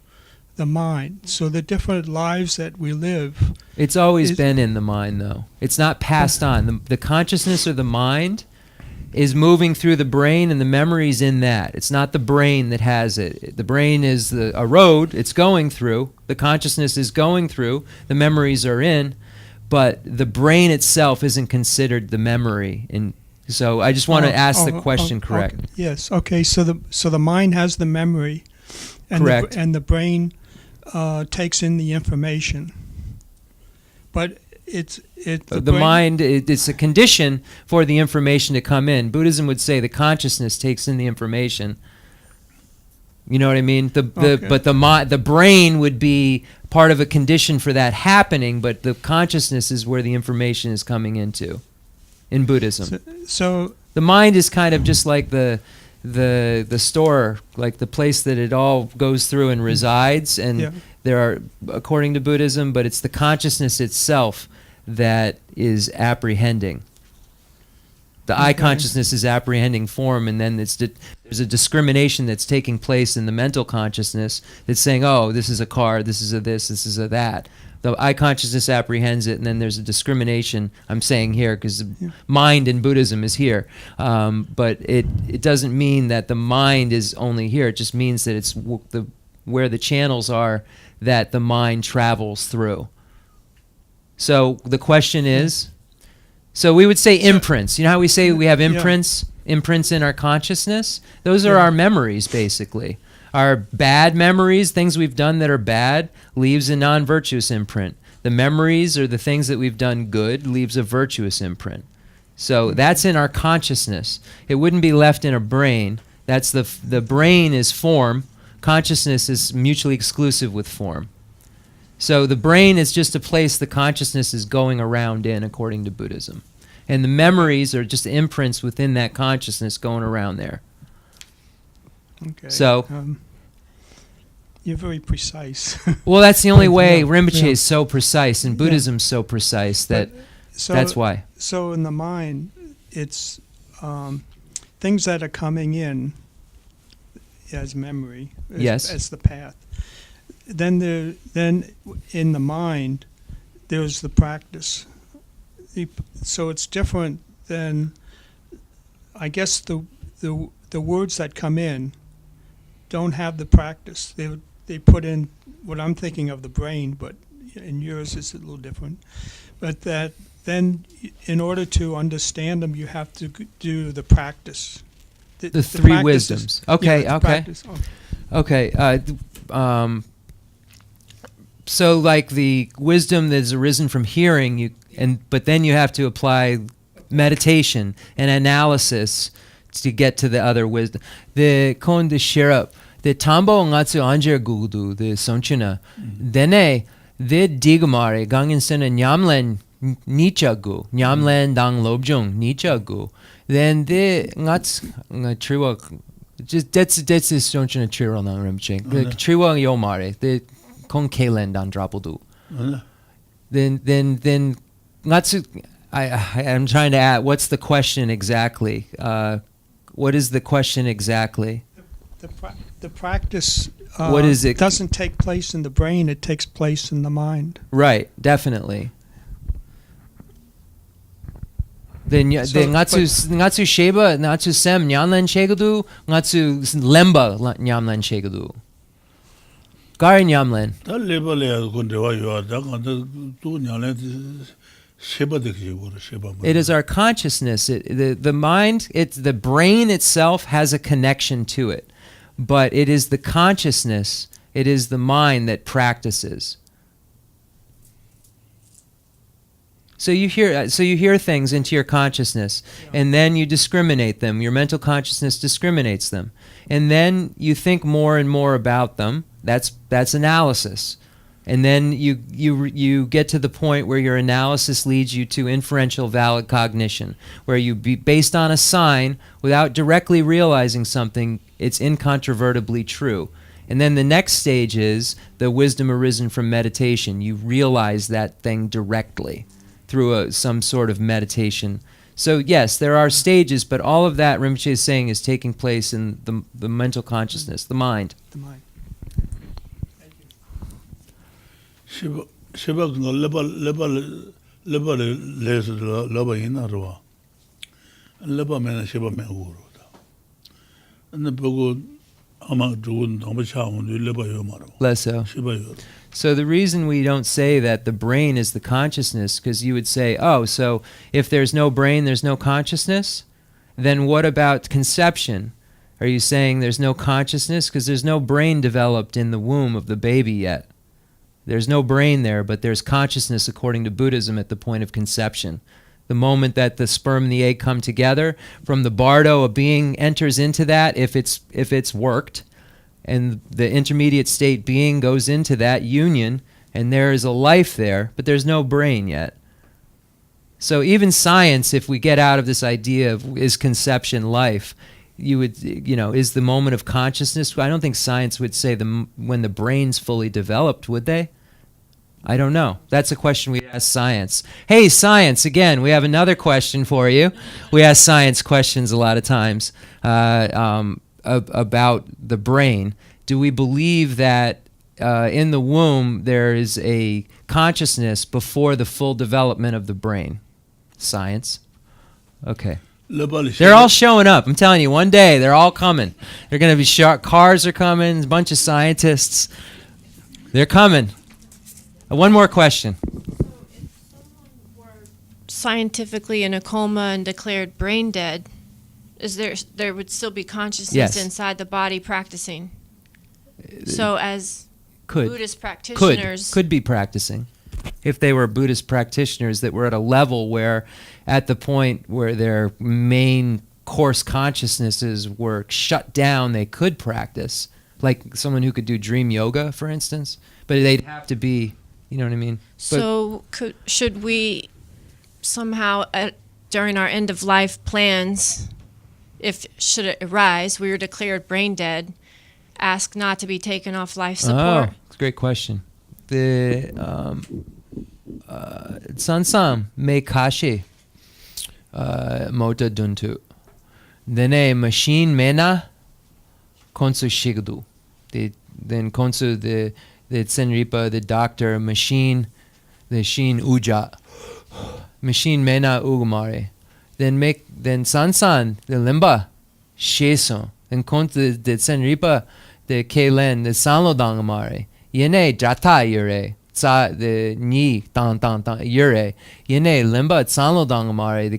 the mind. So the different lives that we live. It's always been in the mind, though. It's not passed on. The consciousness or the mind is moving through the brain, and the memory's in that. It's not the brain that has it. The brain is a road it's going through. The consciousness is going through. The memories are in, but the brain itself isn't considered the memory. And so I just want to ask the question correct. Okay. Yes. Okay. So the mind has the memory, and correct. And the brain takes in the information, but it's the mind. It's a condition for the information to come in. Buddhism would say the consciousness takes in the information. You know what I mean? But the brain would be part of a condition for that happening. But the consciousness is where the information is coming into. In Buddhism, so the mind is kind of just like the store, like the place that it all goes through and resides. And there are, according to Buddhism, but it's the consciousness itself that is apprehending. The I consciousness is apprehending form, and then there's a discrimination that's taking place in the mental consciousness that's saying, oh, this is a car, this is a this is a that. The I consciousness apprehends it, and then there's a discrimination, I'm saying here, because mind in Buddhism is here. But it doesn't mean that the mind is only here. It just means that it's the where the channels are that the mind travels through. So the question is, so we would say imprints. You know how we say we have imprints in our consciousness? Those are our memories, basically. Our bad memories, things we've done that are bad, leaves a non-virtuous imprint. The memories or the things that we've done good leaves a virtuous imprint. So that's in our consciousness. It wouldn't be left in a brain. That's the brain is form. Consciousness is mutually exclusive with form. So the brain is just a place the consciousness is going around in, according to Buddhism. And the memories are just imprints within that consciousness going around there. Okay. So you're very precise. well, that's the only way. Yeah, Rinpoche yeah. is so precise, and Buddhism's so precise that that's why. So in the mind, it's things that are coming in as memory, as the path. Then in the mind, there's the practice. So it's different than, I guess the words that come in don't have the practice. They put in what I'm thinking of the brain, but in yours it's a little different. But that then in order to understand them, you have to do the practice. The three wisdoms. Okay. Practice. Okay. So like the wisdom that has arisen from hearing, but then you have to apply meditation and analysis to get to the other wisdom. The kon the shirap, the tambo ngatsu anjer gudu, the sonchina, dene the digamare gangin sena nyamlen nichagu, nyamlen dang lobjung nichagu. Then the ngats triwa just that's the sonchina triwa nang rimching. The triwa yomare, the kon kalen dan drapodu. Then ngatsu. I'm trying to add. What's the question exactly? What is the question exactly? The practice. What is it? Doesn't take place in the brain. It takes place in the mind. Right. Definitely. Then ngatsu sheba ngatsu sem nyanlen shegadu ngatsu lemba nyamlen shegadu. Gar nyamlen. 다 레벨에 군대와 요다 간다 또 냐래 It is our consciousness. The mind, the brain itself has a connection to it, but it is the consciousness, it is the mind that practices. So you hear things into your consciousness, and then you discriminate them. Your mental consciousness discriminates them, and then you think more and more about them. That's analysis. And then you get to the point where your analysis leads you to inferential valid cognition, where you based on a sign, without directly realizing something, it's incontrovertibly true. And then the next stage is the wisdom arisen from meditation. You realize that thing directly through some sort of meditation. So yes, there are stages, but all of that, Rinpoche is saying, is taking place in the mental consciousness, the mind. The mind. 시박 레발 레스 러바 이나로와 레바면 시바면 우로다 근데 보고 아마 좋은 너무 차원 레바요 말어 Less so. 시바요. So the reason we don't say that the brain is the consciousness, because you would say, oh, so if there's no brain, there's no consciousness? Then what about conception? Are you saying there's no consciousness? Because there's no brain developed in the womb of the baby yet. There's no brain there, but there's consciousness according to Buddhism at the point of conception. The moment that the sperm and the egg come together, from the bardo, a being enters into that if it's worked, and the intermediate state being goes into that union, and there is a life there, but there's no brain yet. So even science, if we get out of this idea of is conception life, you would, is the moment of consciousness. I don't think science would say when the brain's fully developed, would they? I don't know. That's a question we ask science. Hey, science, again, we have another question for you. We ask science questions a lot of times about the brain. Do we believe that in the womb there is a consciousness before the full development of the brain? Science. Okay. They're all showing up. I'm telling you, one day they're all coming. They're going to be cars are coming, a bunch of scientists. They're coming. One more question. Scientifically in a coma and declared brain dead, there would still be consciousness Yes. inside the body practicing. So as Could. Buddhist practitioners, Could be practicing. If they were Buddhist practitioners that were at a level where, at the point where their main course consciousnesses were shut down, they could practice. Like someone who could do dream yoga, for instance. But they'd have to be, you know what I mean? so should we somehow during our end of life plans, should it arise, we were declared brain dead, ask not to be taken off life support? Oh, it's a great question. The Sansam me kashi mota duntu. Dene machine mena konsu shigdu. Then konsu the Chenrezig, the doctor, machine, the shin uja. Machine mena ugumare. Then Sansan, the limba, sheso. Then konsu the Chenrezig, the kelen, the sanlodangamare. Yene jata yure. Tsa the ni tan yure. Yene limba sanlodangamare,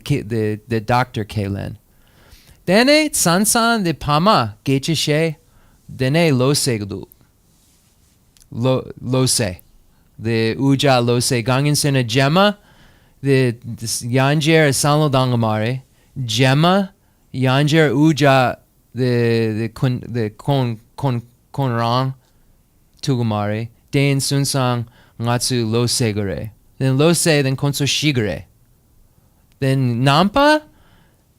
the doctor kelen. Dene Sansan the pama gechishe. Dene losegdu. Lose. The uja lose gangin sena gemma. The yanjer sanlodangamare. Gemma yanjer uja the konran tugumare. Den sunsang ngatsu lose gore. Then lose then konso shigure. Then nampa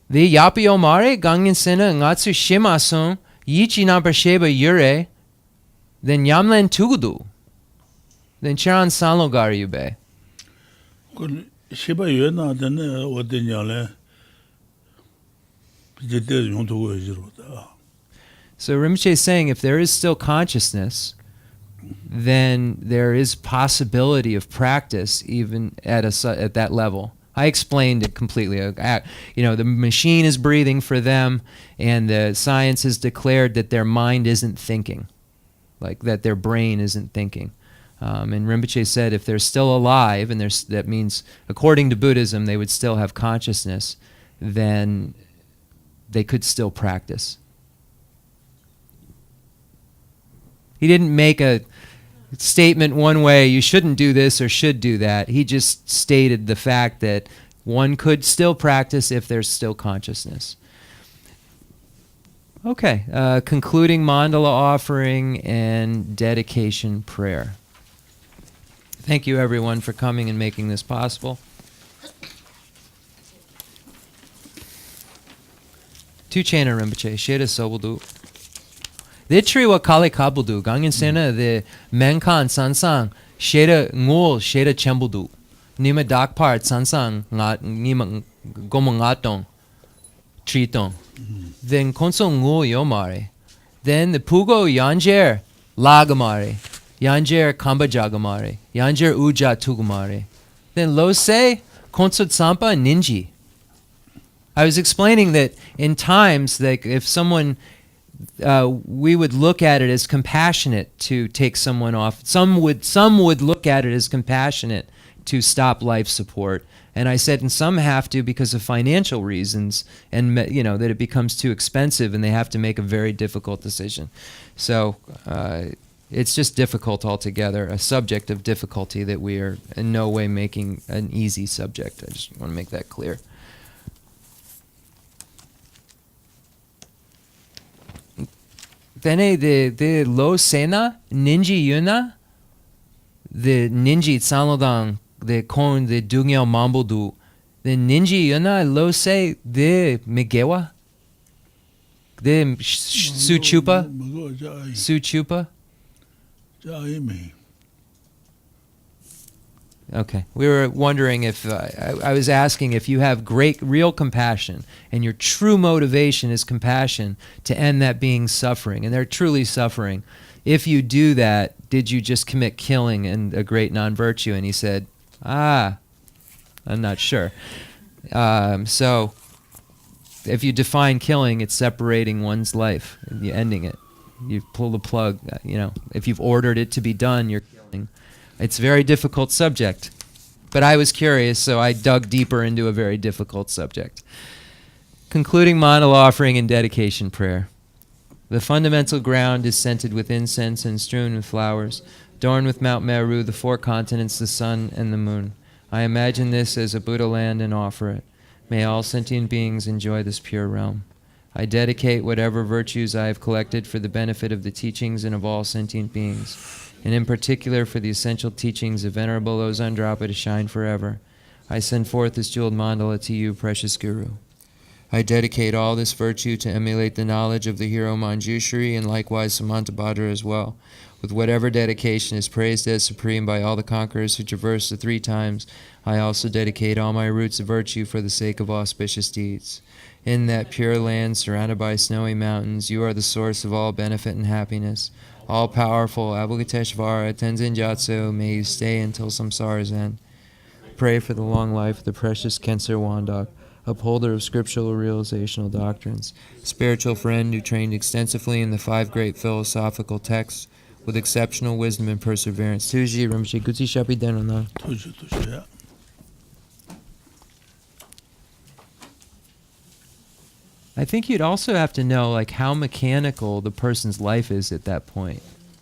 the yapi omare gangin sena ngatsu shimasun yichi nampa sheba yure. Then yamlen tugudu. Then charan sanlogar yube. Shiba yuena dene wadinyale. So Rinpoche is saying if there is still consciousness, then there is possibility of practice even at that level. I explained it completely. The machine is breathing for them, and the science has declared that their mind isn't thinking, like that their brain isn't thinking. And Rinpoche said if they're still alive, and that means according to Buddhism they would still have consciousness, then they could still practice. He didn't make a statement one way, you shouldn't do this or should do that. He just stated the fact that one could still practice if there's still consciousness. Okay, concluding mandala offering and dedication prayer. Thank you everyone for coming and making this possible. Tu Chena Rinpoche, Sheda Sobudu. The tree wa Kali Kabudu, Gangin Sena, the Menkan Sansang, Sheda Ngul, Sheda Chembudu. Nima Dakpart Sansang, Nima Gomongatong, Tritong. Then Konso Ngul Yomare. Then the Pugo Yanjer, Lagamare. Yanjer Kambajagamare. Yanjer Uja Tugumare. Then Lose, Konso Tsampa Ninji. I was explaining that in times, like if someone, we would look at it as compassionate to take someone off. Some would look at it as compassionate to stop life support. And I said, and some have to because of financial reasons, and that it becomes too expensive, and they have to make a very difficult decision. So it's just difficult altogether, a subject of difficulty that we are in no way making an easy subject. I just want to make that clear. Then the lo sena ninji yuna, the ninji tsanlodang, the kon the dungyao mambodu, the ninji yuna lo se the migewa, the suchupa, suchupa. Okay, we were wondering if I was asking if you have great real compassion and your true motivation is compassion to end that being's suffering, and they're truly suffering. If you do that, did you just commit killing and a great non-virtue? And he said, I'm not sure. So if you define killing, it's separating one's life, you're ending it. You pull the plug, if you've ordered it to be done, you're killing. It's a very difficult subject. But I was curious, so I dug deeper into a very difficult subject. Concluding mandala offering and dedication prayer. The fundamental ground is scented with incense and strewn with flowers, adorned with Mount Meru, the 4 continents, the sun, and the moon. I imagine this as a Buddha land and offer it. May all sentient beings enjoy this pure realm. I dedicate whatever virtues I have collected for the benefit of the teachings and of all sentient beings, and in particular for the essential teachings of Venerable Losang to shine forever. I send forth this jeweled mandala to you, precious Guru. I dedicate all this virtue to emulate the knowledge of the hero Manjushri and likewise Samantabhadra as well, with whatever dedication is praised as supreme by all the conquerors who traverse the 3 times. I also dedicate all my roots of virtue for the sake of auspicious deeds. In that pure land surrounded by snowy mountains, you are the source of all benefit and happiness. All-powerful Avalokiteshvara Tenzin Gyatso, may you stay until samsara's end. Pray for the long life of the precious Khensur Wandak, upholder of scriptural realizational doctrines, spiritual friend who trained extensively in the 5 great philosophical texts with exceptional wisdom and perseverance. Tuji Rinpoche Kutsi Shapi Denona. Tuji. I think you'd also have to know how mechanical the person's life is at that point.